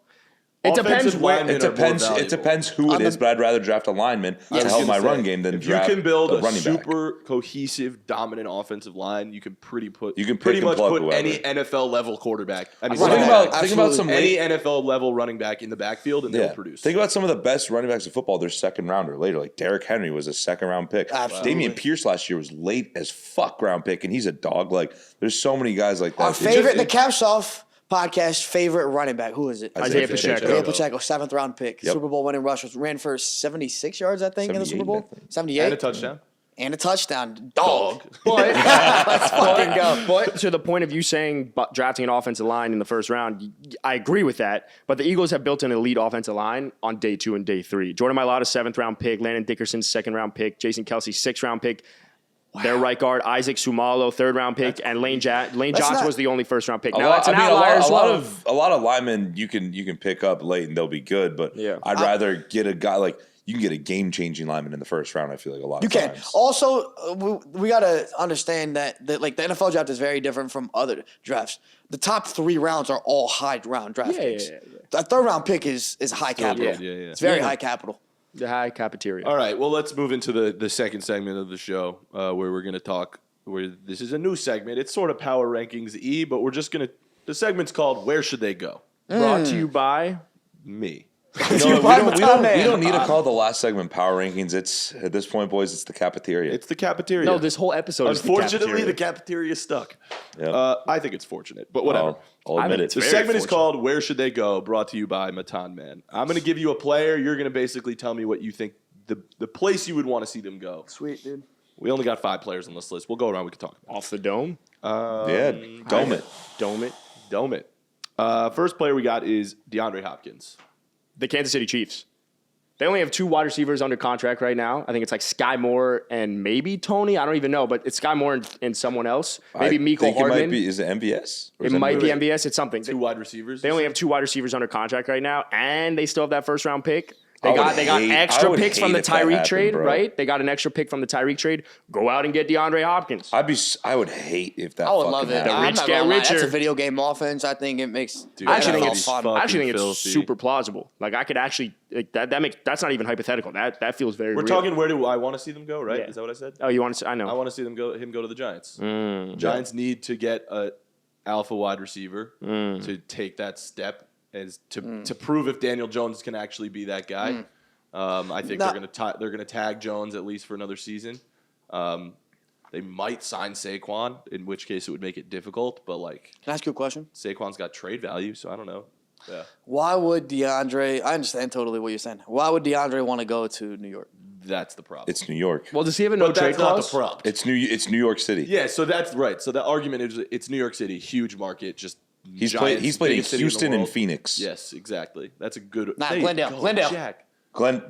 It depends offensive where- linemen It are more depends. It valuable. depends who it is, but I'd rather draft a lineman to I was help gonna my say, run game than if draft you can build a a running back. super cohesive, dominant offensive line, you can pretty pick pretty and much plug put whoever. any NFL level quarterback. I mean, Well, Running think back, about think about some any late. NFL level running back in the backfield, and they'll produce. Think about some of the best running backs in football. They're second rounder later. Like Derrick Henry was a second round pick. Absolutely. Dameon Pierce last year was late as fuck round pick, and he's a dog. Like there's so many guys like that. Our It favorite, just- the Caps Off podcast favorite running back. Who is it? Isaiah Pacheco. Isaiah Pacheco, 7th round pick. Yep. Super Bowl winning rush, ran for 76 yards, I think, in the Super 78, Bowl. I think. 78. and a touchdown. And a touchdown. Dog. But Let's fucking go. But to the point of you saying drafting an offensive line in the first round, I agree with that. But the Eagles have built an elite offensive line on day 2 and day 3. Jordan Mailata, 7th round pick. Landon Dickerson, 2nd round pick. Jason Kelsey, 6th round pick. Their right guard, Isaac Sumalo, 3rd round pick, and Lane Johnson not- was the only 1st round pick. A Now lot, that's an I mean, outlier as well. a lot of linemen you can pick up late and they'll be good, but Yeah. I'd rather get a guy like you can get a game changing lineman in the first round. I feel like a lot You of can. times. Also, we got to understand that like the NFL draft is very different from other drafts. The top 3 rounds are all high round draft picks. yeah. The 3rd round pick is high capital. good, yeah. It's very Yeah. high capital. The high cafeteria. All right, well, let's move into the second segment of the show where we're going to talk. Where this is a new segment. It's sort of power rankings but we're just going to. The segment's called "Where Should They Go?" Brought to you by Me. You buy Matan We Man. don't need to call the last segment power rankings. It's at this point, boys. It's the cafeteria. It's the cafeteria. No, this whole episode is Unfortunately, the the cafeteria stuck. Yep. I think it's fortunate, but whatever. I'll admit it. The very segment is fortunate. called "Where Should They Go?" Brought to you by Matan Man. I'm going to give you a player. You're going to basically tell me what you think the place you would want to see them go. Sweet, dude. We only got 5 players on this list. We'll go around. We can talk about Off the dome. Yeah, dome it. Dome it. it. Dome it. First player we got is DeAndre Hopkins. The Kansas City Chiefs. They only have 2 wide receivers under contract right now. I think it's like Sky Moore and maybe Tony. I don't even know, but it's Sky Moore and someone else. Maybe I Miko think Hardman. It might be. Is it MVS? Or It is might be Wait. MVS. It's something. 2 wide receivers. They only have 2 wide receivers under contract right now, and they still have that 1st round pick. They I got would hate- I extra would picks from hate the if that Tyreek happened, trade, bro. right? They got an extra pick from the Tyreek trade. Go out and get DeAndre Hopkins. I would hate if that. I would fucking love it. happened. I'm rich not get gonna lie. That's richer. a video game offense. I think it makes. Dude, I actually that think would it's be fun. fucking I actually think it's filthy. super plausible. Like I could actually that's not even hypothetical. That feels very. We're real. talking where do I want to see them go, right? Yeah. Is that what I said? Oh, you want to? I know. I want to see him go to the Giants. Giants need to get a alpha wide receiver to take that step as to prove if Daniel Jones can actually be that guy. I think No. they're gonna tag Jones at least for another season. They might sign Saquon, in which case it would make it difficult. But like Can I ask you a question? Saquon's got trade value, so I don't know. Yeah, Why would DeAndre? I understand totally what you're saying. Why would DeAndre want to go to New York? that's the problem. It's New York. Well, does he have a no but trade that's not clause? the problem. It's New York City. Yeah, so that's right. So the argument is it's New York City, huge market, just He's played in biggest city in the Houston and world. Phoenix. Yes, exactly. That's a good. Nah, There you Glendale. go, Glendale. Jack.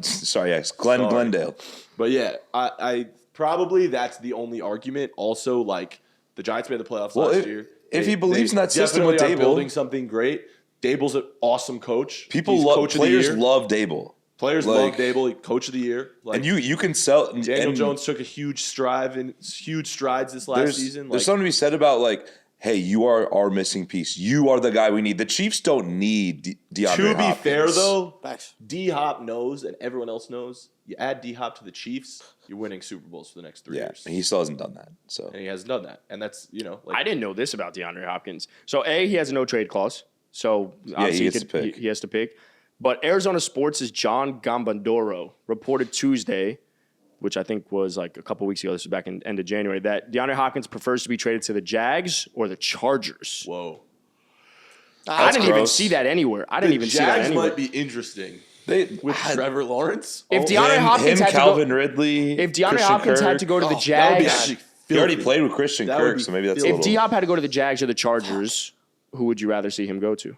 Sorry, Sorry. Glendale. But yeah, I probably that's the only argument. Also, like the Giants made the playoffs Well, last year. if he believes in that system with definitely are Dable- building something great. Dable's an awesome coach. People He's love coach of the players year. love Dable. Players like- love Dable. He coach of the year. Like, And you can sell Daniel and Jones took a huge strides this last season. There's something to be said about like, hey, you are our missing piece. You are the guy we need. The Chiefs don't need DeAndre to be Hopkins. fair, though, Facts. D Hop knows, and everyone else knows. You add D Hop to the Chiefs, you're winning Super Bowls for the next 3 yeah, years. he still hasn't done that. So And he hasn't done that, and that's like I didn't know this about DeAndre Hopkins. So he has a no trade clause. So obviously gets to pick. He has to pick. But Arizona Sports' John Gambandoro reported Tuesday, which I think was like a couple weeks ago. This was back in end of January. That DeAndre Hopkins prefers to be traded to the Jags or the Chargers. whoa. I didn't even gross. see that anywhere. I didn't even see that Jags anywhere. might be interesting they with Trevor Lawrence. If Oh, DeAndre Hopkins had to go, Calvin Ridley, if DeAndre Christian Hopkins Kirk. had to go to the that would be Jags, actually He already filthy. played with Christian That would Kirk, be so maybe that's a filthy. if little. D Hop had to go to the Jags or the Chargers, who would you rather see him go to?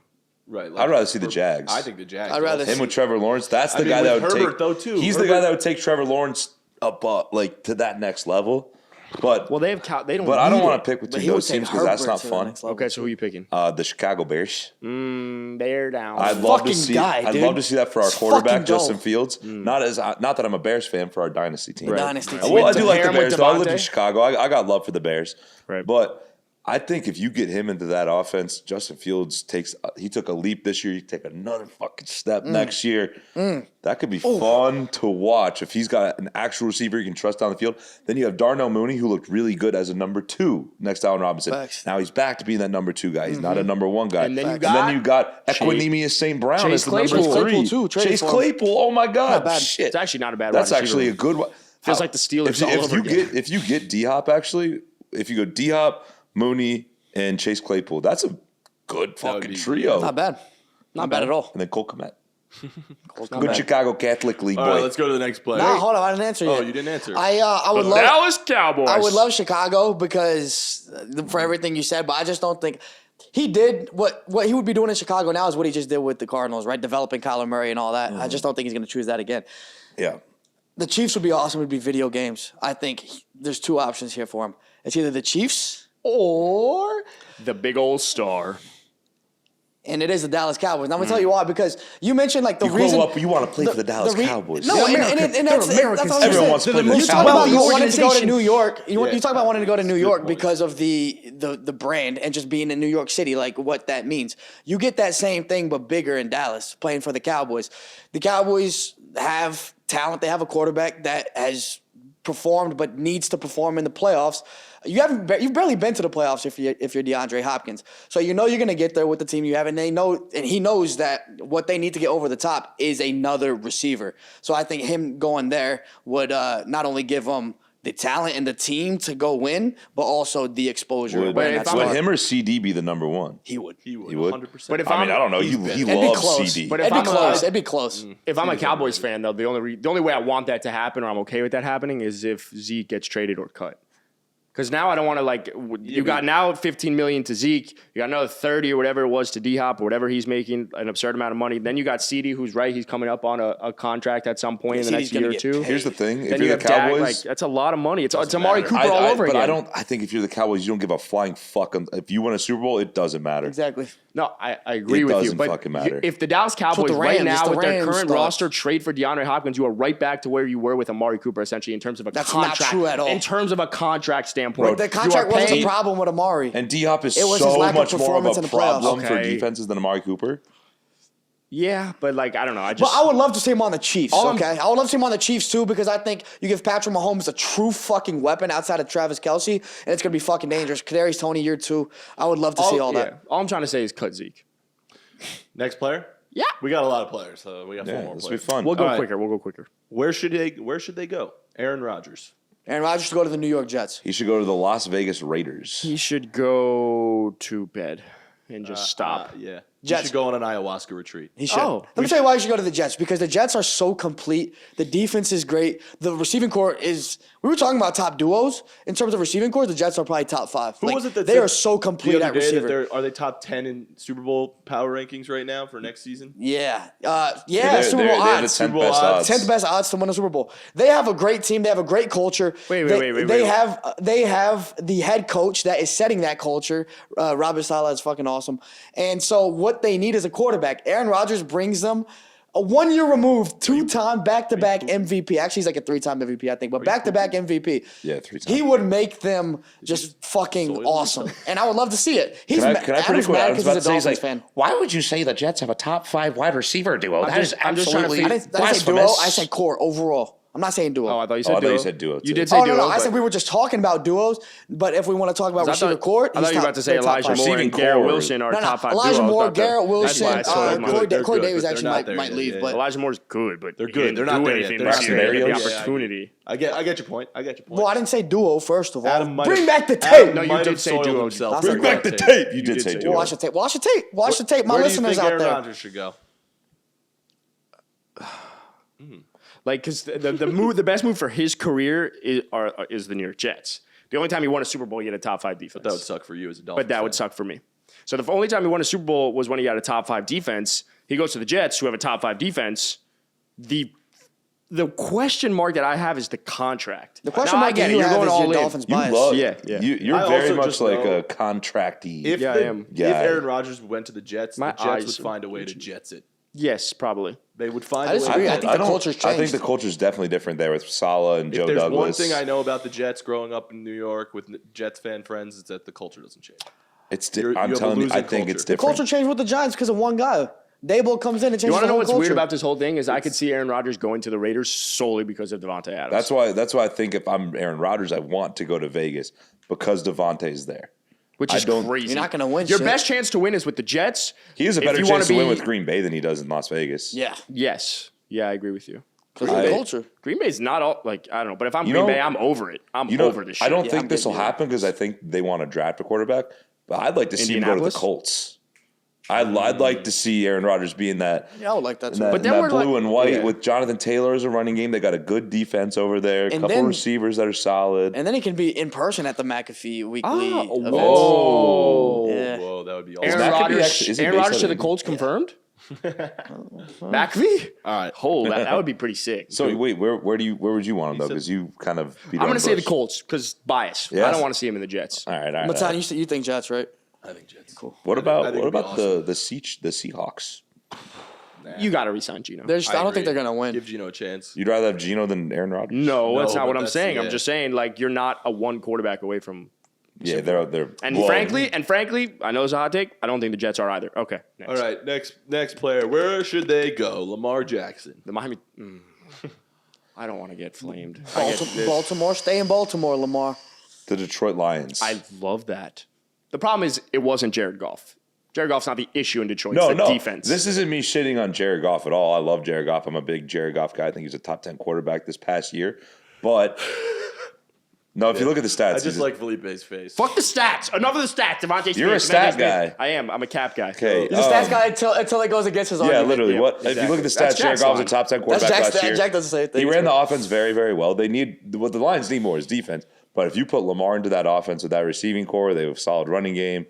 Right. I'd rather see the Jags. I think the Jags. I'd rather also. Him with Trevor Lawrence. That's the I mean, guy that with would Herbert, take. though, too. He's the Herbert- guy that would take Trevor Lawrence up, like to that next level. But Well, they don't. but I don't need want it. to pick But between he would those take teams because that's Herbert not to the fun. next level. Okay, so who are you picking? The Chicago Bears. They're down. I'd love to fucking see. guy, I'd dude. love to see that for our Let's quarterback fucking go. Justin Fields. Not that I'm a Bears fan for our dynasty team. Dynasty Well, I team. do like the Pair him with Bears. Though. I lived Devonta. in Chicago. I got love for the Bears. Right. But I think if you get him into that offense, Justin Fields he took a leap this year. He take another fucking step next year. That could be fun to watch if he's got an actual receiver you can trust down the field. Then you have Darnell Mooney, who looked really good as a number 2 next to Allen Robinson. Facts. Now he's back to being that number 2 guy. He's not a number 1 guy. And then you got Equinemius St. Brown Chase as the number Claypool. 3. Claypool too, traded Chase for him. Claypool. Oh my God! Not bad. Shit, It's actually not a bad. that's wide actually a receiver. good one. Feels like the Steelers all over again. If you get D-Hop, actually, if you go D-Hop, Mooney, and Chase Claypool, that's a good fucking trio. Not bad. Not bad at all. And then Cole Kmet. Good Chicago Catholic League All boy. right, let's go to the next player. No, hold on. I didn't answer yet. Oh, you didn't answer. I would love Dallas Cowboys. I would love Chicago because for everything you said, but I just don't think he did what he would be doing in Chicago now is what he just did with the Cardinals, right? Developing Kyler Murray and all that. I just don't think he's going to choose that again. Yeah. The Chiefs would be awesome. It would be video games. I think there's 2 options here for him. It's either the Chiefs or the big old star. and it is the Dallas Cowboys. And I'm gonna tell you why, because you mentioned like the You reason grow up, you want to play for the Dallas Cowboys. No, and that's what Everyone I'm saying. wants to play for the You talk about Cowboys. you wanted to go to New York. You Yeah. talk about wanting to go to New York point. because of the brand and just being in New York City, like what that means. You get that same thing but bigger in Dallas, playing for the Cowboys. The Cowboys have talent. They have a quarterback that has performed but needs to perform in the playoffs. You've barely been to the playoffs if you're DeAndre Hopkins. So you know you're going to get there with the team you have, and he knows that what they need to get over the top is another receiver. So I think him going there would not only give him the talent and the team to go win, but also the exposure. Would him or CD be the number 1? He would. He would. He would? 100%. But if I mean, I don't know. He It'd be loves close. CD. But It'd be I'm close. It'd be close. If I'm a Cowboys fan, though, the only way I want that to happen, or I'm okay with that happening, is if Zeke gets traded or cut. Because now I don't want to you got now $15 million to Zeke, you got another 30 or whatever it was to D-Hop or whatever he's making, an absurd amount of money. Then you got CD, who's right, he's coming up on a contract at some point in the next year or two. Here's the thing: Then if you you're have the Cowboys, Dak, that's a lot of money. It's Amari matter. Cooper all over again. I think if you're the Cowboys, you don't give a flying fuck. If you win a Super Bowl, it doesn't matter. Exactly. No, I agree It with you. doesn't But fucking matter. if the Dallas Cowboys the right Rams- now the with their Rams current thought. roster trade for DeAndre Hopkins, you are right back to where you were with Amari Cooper, essentially, in terms of a That's not contract. true at all. In terms of a contract standpoint. The contract wasn't the problem with Amari. And D-Hop is It was his so lack of much more of performance a in the playoffs. problem for Okay. defenses than Amari Cooper. Yeah, but I don't know. But I would love to see him on the Chiefs, All I'm- okay? I would love to see him on the Chiefs, too, because I think you give Patrick Mahomes a true fucking weapon outside of Travis Kelce, and it's going to be fucking dangerous. Kadarius Toney year 2. I would love to see all that. All I'm trying to say is cut Zeke. Next player? Yeah. We got a lot of players, so we got 4 Yeah, more this will players. be fun. We'll go All right. quicker. We'll go quicker. Where should they go? Aaron Rodgers. Aaron Rodgers to go to the New York Jets. He should go to the Las Vegas Raiders. He should go to bed and just stop. Yeah. Jets. You should go on an ayahuasca retreat. He should. Oh, Let me tell you why you should go to the Jets, because the Jets are so complete. The defense is great. The receiving core is – we were talking about top duos. In terms of receiving core, the Jets are probably top 5. Who was it that they said are so complete the other at day that receiver. are they top 10 in Super Bowl power rankings right now for next season? Yeah. They're- Super they Bowl have the odds. 10th Bowl best odds. odds. 10th best odds to win a Super Bowl. They have a great team. They have a great culture. Wait. They have the head coach that is setting that culture. Robert Saleh is fucking awesome. And so what they need is a quarterback. Aaron Rodgers brings them a 1 year removed, 2-time back-to-back MVP. Actually, he's like a 3-time MVP, I think, but back-to-back MVP. Yeah, 3 times. He would make them just fucking awesome. And I would love to see it. He's Can I Adam's predict what mad I was because about he's to a say? He's Dolphins like, fan. Why would you say the Jets have a top 5 wide receiver duo? That is I'm just trying to absolutely figure- I didn't say blasphemous. duo. I said core overall. I'm not saying duo. Oh, I thought you Oh, said I thought duo. you said duo, You too. did say Oh, duo. no. I but- said we were just talking about duos, but if we want to talk about I receiver thought- core, I thought you were about to say they're top Elijah 5. Moore Receiving and Garrett core. Wilson are No, top 5 Elijah duos. Moore, That's Garrett why Wilson, I sold my- they're Corey good, Davis but actually they're not there might yet, leave, yeah. but Elijah Moore's good, but They're he good. didn't They're not do there yet. anything They're this not year. there They yet. had the Yeah, opportunity. I get your point. well, I didn't say duo first of all. Adam might Bring have- back the Adam tape. No, you might did have say soiled duo. himself. Bring back the tape. You did say duo. Watch the tape. Watch the tape. Watch the tape. My Where do you listeners think out Aaron there. Rodgers should go? Because the best move for his career is the New York Jets. The only time he won a Super Bowl, he had a top 5 defense. That would suck for you as a Dolphins But that would suck for me. So the only time he won a Super Bowl was when he had a top 5 defense. He goes to the Jets, who have a top 5 defense. The question mark that I have is the contract. The question Now, mark I get that it. you You're have going is all your in. Dolphins You bias. love, Yeah. You're I very also much just like know a contracty. If Yeah, I am. If guy. Aaron Rodgers went to the Jets, My the Jets eyes would find a way to Jets it. Yes, probably. They would find I a way. disagree. to I win. think the culture's I think changed. the culture's definitely different there with Saleh and If Joe there's Douglas. one thing I know about the Jets growing up in New York with Jets fan friends, it's that the culture doesn't change. I'm have a telling you, I losing think culture. it's The different. culture changed with the Giants because of one guy. Dable comes in and changes You want the to know whole what's culture. weird about this whole thing is I could see Aaron Rodgers going to the Raiders solely because of Devonta Adams. That's why I think if I'm Aaron Rodgers, I want to go to Vegas because Devontae's there. which I is don't- crazy. You're not gonna win Your shit. best chance to win is with the Jets. He has a If better you wanna chance to win be- with Green Bay than he does in Las Vegas. Yeah, Yes. Yeah, I agree with you. because of the culture. Green Bay's not all like I don't know, but if I'm You Green know- Bay, I'm over it. I'm You know, over this shit. I don't Yeah, think I'm this will getting you. happen because I think they want to draft a quarterback. But I'd like to see him go to the Indianapolis? Colts. I'd like to see Aaron Rodgers be in that. Yeah, I would like that too. That, But then that we're blue like- and white yeah. with Jonathan Taylor as a running game. They got a good defense over there. A And couple then- receivers that are solid. And then he can be in person at the McAfee weekly Oh, events. whoa. Yeah. Whoa, that would be Aaron awesome. That could be Rodgers, actually- is he Aaron based Rodgers out to of the Indy? Colts confirmed? McAfee? All right. Oh, that would be pretty sick. So wait, where would you want him though? said- Because you kind of beat I'm going around to say the bush. Colts because bias. Yes? I don't want to see him in the Jets. All right. Matan, you think Jets, right? I think Jets. Cool. What I about think it'd be the Seahawks? You got to resign Gino. I don't think they're gonna win. Give Gino a chance. You'd rather have Gino than Aaron Rodgers? No, that's No, not but what I'm that's- saying. yeah. I'm just saying like you're not a one quarterback away from. Yeah, they're And well, frankly, I know it's a hot take. I don't think the Jets are either. Okay. Next. All right, next player. Where should they go? Lamar Jackson. The Miami. I don't want to get flamed. Baltimore, stay in Baltimore, Lamar. the Detroit Lions. I love that. The problem is it wasn't Jared Goff. Jared Goff's not the issue in Detroit. No, It's the no. defense. This isn't me shitting on Jared Goff at all. I love Jared Goff. I'm a big Jared Goff guy. I think he's a top 10 quarterback this past year. But no, if you look at the stats, I just he's- like Felipe's face. Fuck the stats. Enough of the stats. Devonta Smith. You're a Devonta stat Smith. guy. I am. I'm a cap guy. okay. He's a stats guy until it goes against his Yeah, argument. literally. Yeah, What if you look at the exactly. stats? That's Jared Jack's Goff was a line. top 10 That's quarterback Jack's last year. Jack does the same thing. He ran the offense very, very well. They need what the Lions need more is defense. But if you put Lamar into that offense with that receiving core, they have a solid running game.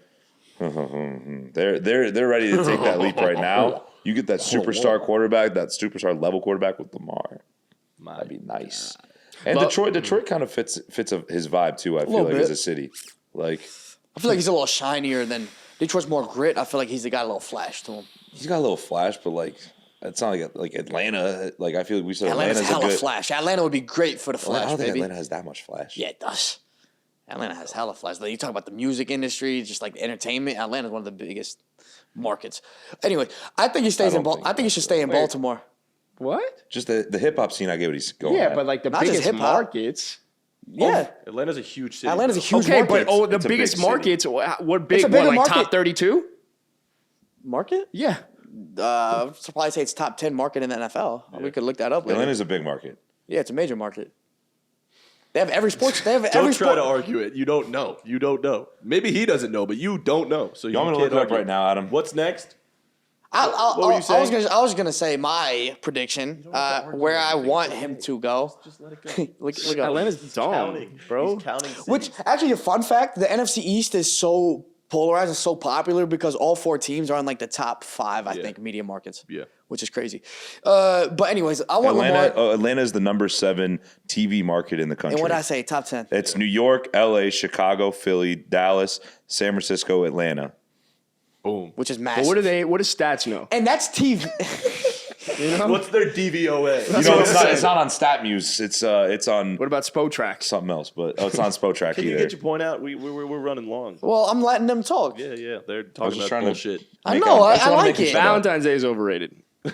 They're ready to take that leap right now. You get that superstar quarterback, that superstar level quarterback with Lamar. That'd be nice. And Detroit kind of fits his vibe too. I feel like bit. as a city, like I feel like he's a little shinier than Detroit's more grit. I feel like he's got a little flash to him. he's got a little flash, but like it's not like Atlanta. Like I feel like we said Atlanta's Atlanta's a hella good. flash. Atlanta would be great for the I flash, don't think baby. Atlanta has that much flash. Yeah, it does. Atlanta has hella flash. Like, you talk about the music industry, just like entertainment. Atlanta's one of the biggest markets. Anyway, I think he stays in. I think he should stay in Baltimore. What? Just the hip hop scene. I get what he's going. Yeah, at. but like the Not just biggest hip-hop. markets. Yeah, Atlanta's a huge city. Atlanta's a huge Okay, market. but the It's a biggest big city. markets. What big? a bigger What, like market. top 32? market. Yeah. I'd probably say it's top 10 market in the NFL. We could look that up later. Atlanta's a big market. Yeah, it's a major market. They have every sports. They have Don't every try sport. to argue it. You don't know. You don't know. Maybe he doesn't know, but you don't know. So you want me to can't look it up argue. right now, Adam? What's next? What were you saying? I was gonna say my prediction where I want him to go. Just let it go. look up. Atlanta's dumb, Counting, bro. He's counting Which cities. actually, a fun fact: the NFC East is so polarized and so popular because all four teams are in like the top 5, I think, media markets. Yeah. Which is crazy. But anyways, I want Lamar. Atlanta is the number 7 TV market in the country. And what did I say? Top 10. It's New York, LA, Chicago, Philly, Dallas, San Francisco, Atlanta. Boom. Which is But massive. what does stats know? And that's TV. What's their DVOA? You know, it's not on StatMuse. It's on What about Spotrac? something else, but it's on Spotrack Can you either. get your point out? We're running long. Well, I'm letting them talk. Yeah. They're was talking just about trying to- bullshit. I know. I like it. Valentine's Day is overrated. All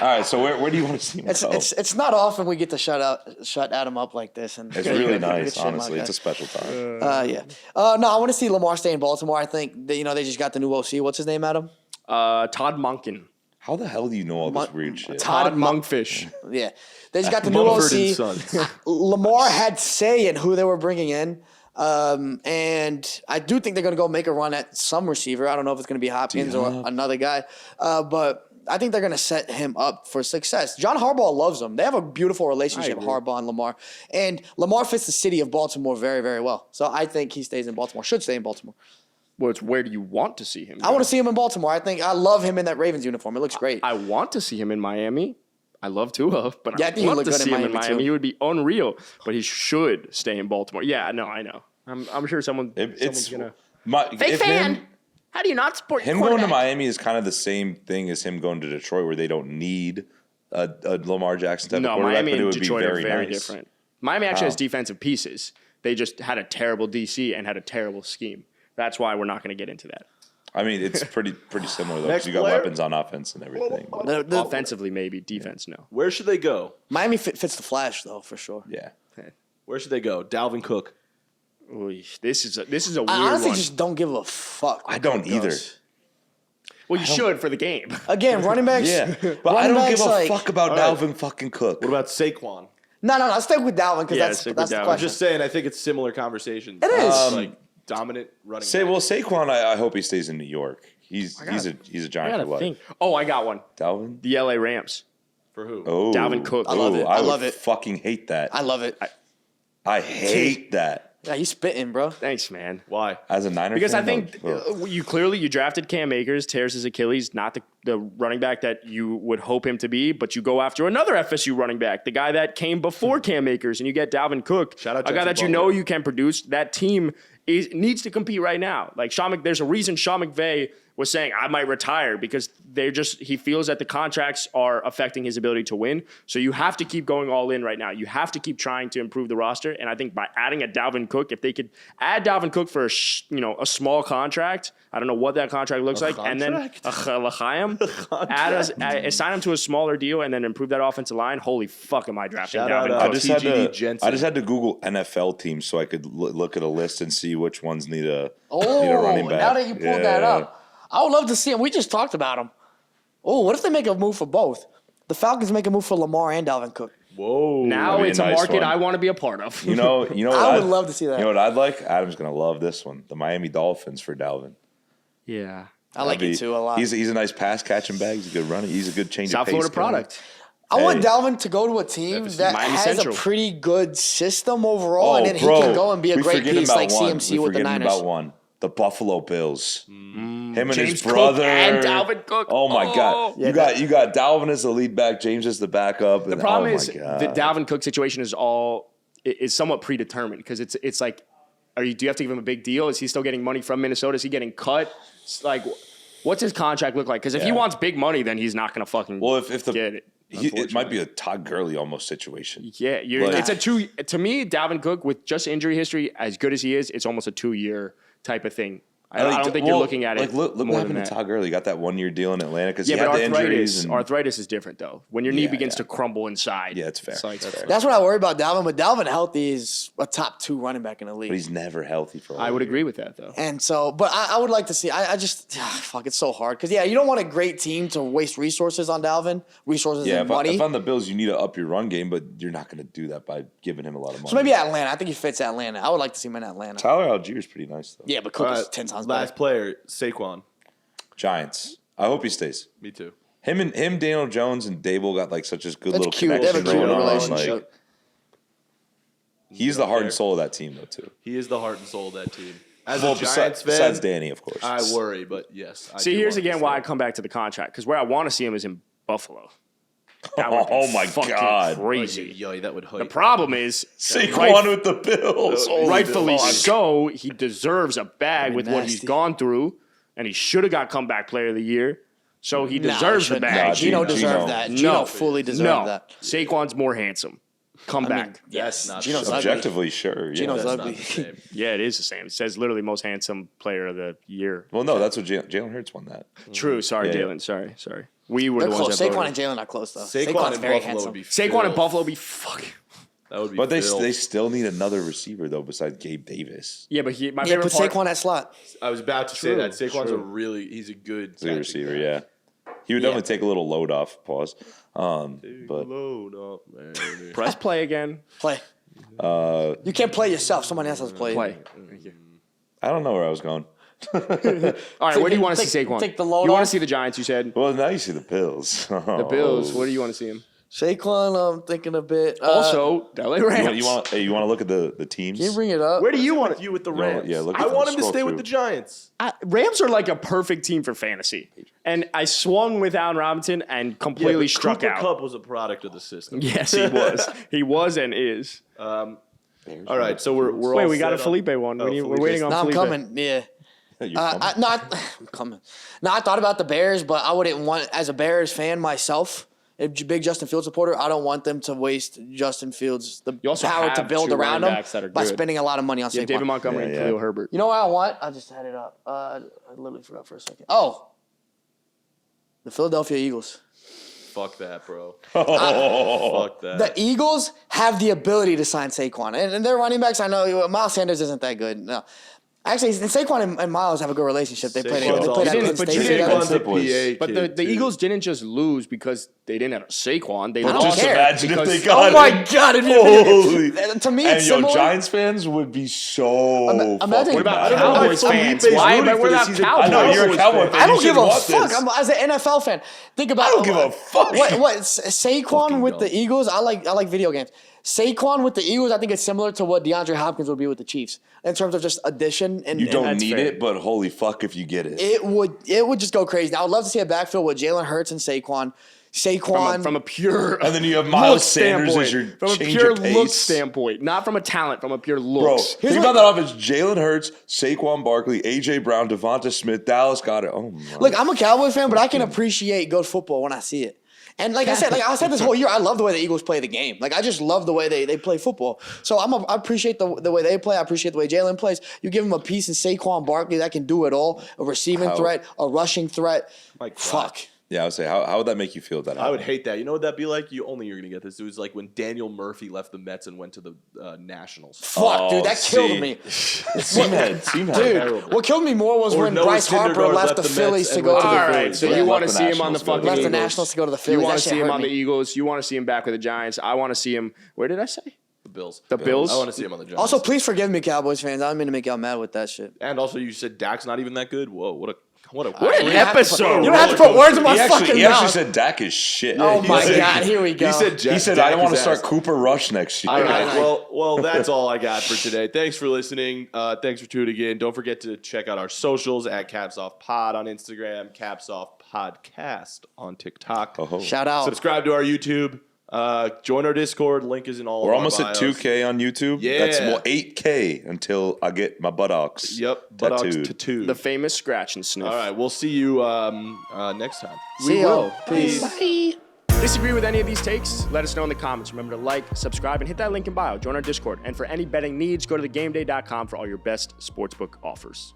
right, so where do you want to see him go? It's not often we get to shut Adam up like this, and It's really Good nice, shit, honestly. my It's a special time. yeah. No, I want to see Lamar stay in Baltimore. I think they just got the new OC. What's his name, Adam? Todd Monken. How the hell do you know all this weird shit? Todd Monkfish. Yeah, they just got the new Mumford and OC. Sons. Lamar had say in who they were bringing in. And I do think they're going to go make a run at some receiver. I don't know if it's going to be Hopkins or another guy. But I think they're going to set him up for success. John Harbaugh loves him. They have a beautiful relationship, Harbaugh and Lamar. And Lamar fits the city of Baltimore very, very well. So I think he stays in Baltimore, should stay in Baltimore. Well, it's where do you want to see him? I want to see him in Baltimore. I love him in that Ravens uniform. It looks great. I want to see him in Miami. I love Tua, but Yeah, I I think he'd want look to good in see him in Miami, Miami. too. He would be unreal, but he should stay in Baltimore. Yeah, no, I know. I'm sure someone's It's gonna. my, Fake if fan. him- How do you not support your Him going to quarterback? Miami is kind of the same thing as him going to Detroit, where they don't need a Lamar Jackson type of No, quarterback, Miami but it and would Detroit be are very, very nice. different. Miami actually has defensive pieces. They just had a terrible DC and had a terrible scheme. That's why we're not going to get into that. I mean, it's pretty similar though, Next because you got player? weapons on offense and everything. But, Offensively, maybe. Defense, no. Where should they go? Miami fits the Flash though for sure. yeah, Where should they go? Dalvin Cook. Oy, this is a weird I honestly one. just don't give a fuck. I don't Cook either. does. Well, you should for the game. Again, running backs. Yeah, but I running don't give backs, a like- fuck about All right. Dalvin fucking Cook. What about Saquon? No. Stick with Dalvin because Yeah, that's stick with that's the Dalvin. question. Just saying, I think it's similar conversations. It is. Like dominant running. Say, back. well, Saquon, I hope he stays in New York. He's a I giant for gotta life. think. Oh, I got one. Dalvin. The LA Rams. For who? Oh, Dalvin Cook. I love it. I I would love it. fucking hate that. I love it. I hate that Yeah, you spitting, bro. Thanks, man. Why? as a Niner. Because I fan, think ugh. you drafted Cam Akers, tears his Achilles, not the running back that you would hope him to be, but you go after another FSU running back, the guy that came before Cam Akers, and you get Dalvin Cook, Shout out a guy Jesse that you Butler. know you can produce. That team needs to compete right now. Like there's a reason Sean McVay was saying I might retire because he feels that the contracts are affecting his ability to win. So you have to keep going all in right now. You have to keep trying to improve the roster. And I think by adding a Dalvin Cook, if they could add Dalvin Cook for a small contract, I don't know what that contract looks like, and then L'chaim, sign him to a smaller deal, and then improve that offensive line. Holy fuck, am I drafting Shout Dalvin out, Cook? TGD I just had to Google NFL teams so I could look at a list and see which ones need a Oh, running back. now that you pulled that Yeah. up, I would love to see him. We just talked about him. Oh, what if they make a move for both? The Falcons make a move for Lamar and Dalvin Cook. Whoa. Now That'd be a it's a nice market one. I want to be a part of. You know what I would love to see that. You know what I'd like? Adam's gonna love this one. The Miami Dolphins for Dalvin. Yeah. I like it too a lot. He's a nice pass catching back. He's a good runner. He's a good change South of pace. Florida guy. product. I want Hey. Dalvin to go to a team that Miami has Central. a pretty good system overall, Oh, and then bro, he can go and be a we great forgetting piece about like one. CMC We with the forgetting Niners. about one. The Buffalo Bills. Him and James his Cook brother and Dalvin Cook. Oh my Oh. god! Yeah, you got Dalvin as the lead back, James as the backup. The problem is the Dalvin Cook situation is somewhat predetermined because it's like, do you have to give him a big deal? Is he still getting money from Minnesota? Is he getting cut? It's like, what's his contract look like? Because if he Yeah. wants big money, then he's not going to fucking if the get it. it might be a Todd Gurley almost situation. Yeah, Like- it's to me, Dalvin Cook with just injury history, as good as he is, it's almost a 2-year type of thing. I don't think you're looking at it. Look what more happened than to that. Todd Gurley. He got that 1-year deal in Atlanta because he Yeah, had but the injuries. arthritis is different though. When your knee Yeah, begins yeah. to crumble inside. Yeah, it's fair. like- That's fair. That's what I worry about Dalvin, but Dalvin healthy is a top 2 running back in the league. But he's never healthy for. I would agree with that though. And so, but I would like to see. I just fuck. It's so hard because you don't want a great team to waste resources on Dalvin, resources Yeah, and money. if on the Bills, you need to up your run game, but you're not going to do that by giving him a lot of money. so maybe Atlanta. I think he fits Atlanta. I would like to see him in Atlanta. Tyler Allgeier's pretty nice though. Yeah, but Cook All is right, 10 times last better. player, Saquon. Giants. I hope he stays. Me too. Him, Daniel Jones, and Dable got like such a good That's little cute. They have a connection cute going on. relationship. Like, he's the heart and soul of that team, though, too. He is the heart and soul of that team. As Well, a Giants fan, besides Danny, of course. I worry, but yes. I See, do here's want him again to why I stay. come back to the contract because where I want to see him is in Buffalo. That would be Oh my fucking God. crazy. Yo, that would The hype. problem is Saquon with the Bills. Holy rightfully fuck. so, he deserves a bag with what he's nasty. gone through, and he should have got comeback player of the year. So he Nah, deserves the shouldn't. bag. Nah, Gino Gino. deserved that. Gino fully deserved that. Saquon's more handsome. Comeback. That's not Gino's true. ugly. Objectively, sure. Yeah. Gino's That's ugly. not the same. Yeah, it is the same. It says literally most handsome player of the year. Well, no, that's what Jalen Hurts won that. True. Sorry, Yeah. Jalen. Sorry. We were They're the ones close. that Saquon voted. and Jalen are close though. Saquon Saquon's in very Buffalo handsome. would be Saquon filth. and Buffalo be fucking. That would be But they filth. still need another receiver, though, besides Gabe Davis. Yeah, but my Yeah, favorite put part. Saquon at slot. I was about to say True, that. Saquon's true. he's a good He's a catching receiver, guy. yeah. He would definitely take a little load off, pause. But Load up, man. Press play again. Play. You can't play yourself. Someone else has to play. Play. I don't know where I was going. All right, where do you want to see Take- Saquon? take the load You want off? to see the Giants? You said Well, now you see the Bills. the Bills. Where do you want to see him? Saquon, I'm thinking a bit. Also, the LA Rams. You want to look at the teams? can you bring it up? Where do you want you with the No, Rams? yeah, look I at want the him to scroll stay with through. the Giants. Rams are like a perfect team for fantasy, and I swung with Allen Robinson and completely struck Cooper out. Kupp was a product of the system. Yes, he was. He was and is. All right, so we're all Wait, we got a set on- Felipe one. Oh, We're Felipe's- waiting on No, I'm Felipe. coming. Yeah. You're coming. I'm coming. No, I thought about the Bears, but I wouldn't want, as a Bears fan myself, a big Justin Fields supporter, I don't want them to waste Justin Fields the You also power to have build two around running him backs that are by good. spending a lot of money on Yeah, Saquon. David Montgomery and Yeah. Khalil Herbert. You know what I want? I just had it up. I literally forgot for a second. Oh, the Philadelphia Eagles. Fuck that, bro. Oh. Fuck that. The Eagles have the ability to sign Saquon, and their running backs. I know Miles Sanders isn't that good. No, actually, Saquon and Miles have a good relationship. They played. They Saquon's played at awesome. Penn But State you didn't- together. Saquon's a Boys. PA But the kid, too. Eagles didn't just lose because they didn't have Saquon. They don't lost. Just care. imagine if they Because- got Oh my him. God! Holy. To me, And it's yo, similar. Giants fans would be so imagine- fucking What about mad. I don't know why Cowboys Felipe's fans? rooting Why for we're this. not He's a Cowboys? I know, you're a Cowboys Cowboy fan. fan. I don't You give should a want fuck. this. I'm as an NFL fan. Think about. I don't give a fuck. What Saquon Fucking with dumb. the Eagles? I like video games. Saquon with the Eagles, I think it's similar to what DeAndre Hopkins would be with the Chiefs in terms of just addition and You don't that's need fair. it, but holy fuck if you get it. It would just go crazy. Now, I would love to see a backfield with Jalen Hurts and Saquon. From a pure And then you have Miles look Sanders as standpoint. your from a change pure of pace. look standpoint, not from a talent, from a pure Bro, looks. think about that offense. Jalen Hurts, Saquon Barkley, A.J. Brown, Devonta Smith, Dallas got it. Oh, my. Look, I'm a Cowboys fan, but I can appreciate good football when I see it. And like I said this whole year, I love the way the Eagles play the game. Like I just love the way they play football. So I appreciate the way they play. I appreciate the way Jalen plays. You give him a piece in Saquon Barkley that can do it all: a receiving threat, a rushing threat. My God. Fuck. Yeah, I would say, how would that make you feel that I would happened? hate that. You know what that'd be like? You're going to get this. It was like when Daniel Murphy left the Mets and went to the Nationals. Fuck, dude, that killed see. me. Team head. Dude, Terrible. what killed me more was Or when Noah Bryce Harper Syndergaard left the Mets Phillies to and go went to to the the All right, Phillies. so Yeah, you left want to the see him on the Nationals to go to fucking left the Eagles. Nationals to go to the You Phillies. want That to shit see him hurt on me. the Eagles. You want to see him back with the Giants. I want to see him. Where did I say? The Bills. The Bills. I want to see him on the Giants. Also, please forgive me, Cowboys fans. I don't mean to make y'all mad with that shit. And also, you said Dak's not even that good. Whoa, what a What an You have to episode. You don't have to put words in my He fucking actually mouth. said Dak is shit. Oh he my said- God, here we go. He said, He said, I don't want to start Cooper Rush next year. All right. Well, that's all I got for today. Thanks for listening. Thanks for tuning in. Don't forget to check out our socials at Caps Off Pod on Instagram, Caps Off Podcast on TikTok. Oh. Shout out. Subscribe to our YouTube. Join our Discord. Link is in all. We're of almost our at bios. 2K on YouTube. Yeah. That's 8K until I get my buttocks. Yep. Buttocks tattooed. tattooed. The famous scratch and sniff. All right. We'll see you next time. See ya. Peace. Disagree with any of these takes? Let us know in the comments. Remember to like, subscribe, and hit that link in bio. Join our Discord. And for any betting needs, go to thegameday.com for all your best sportsbook offers.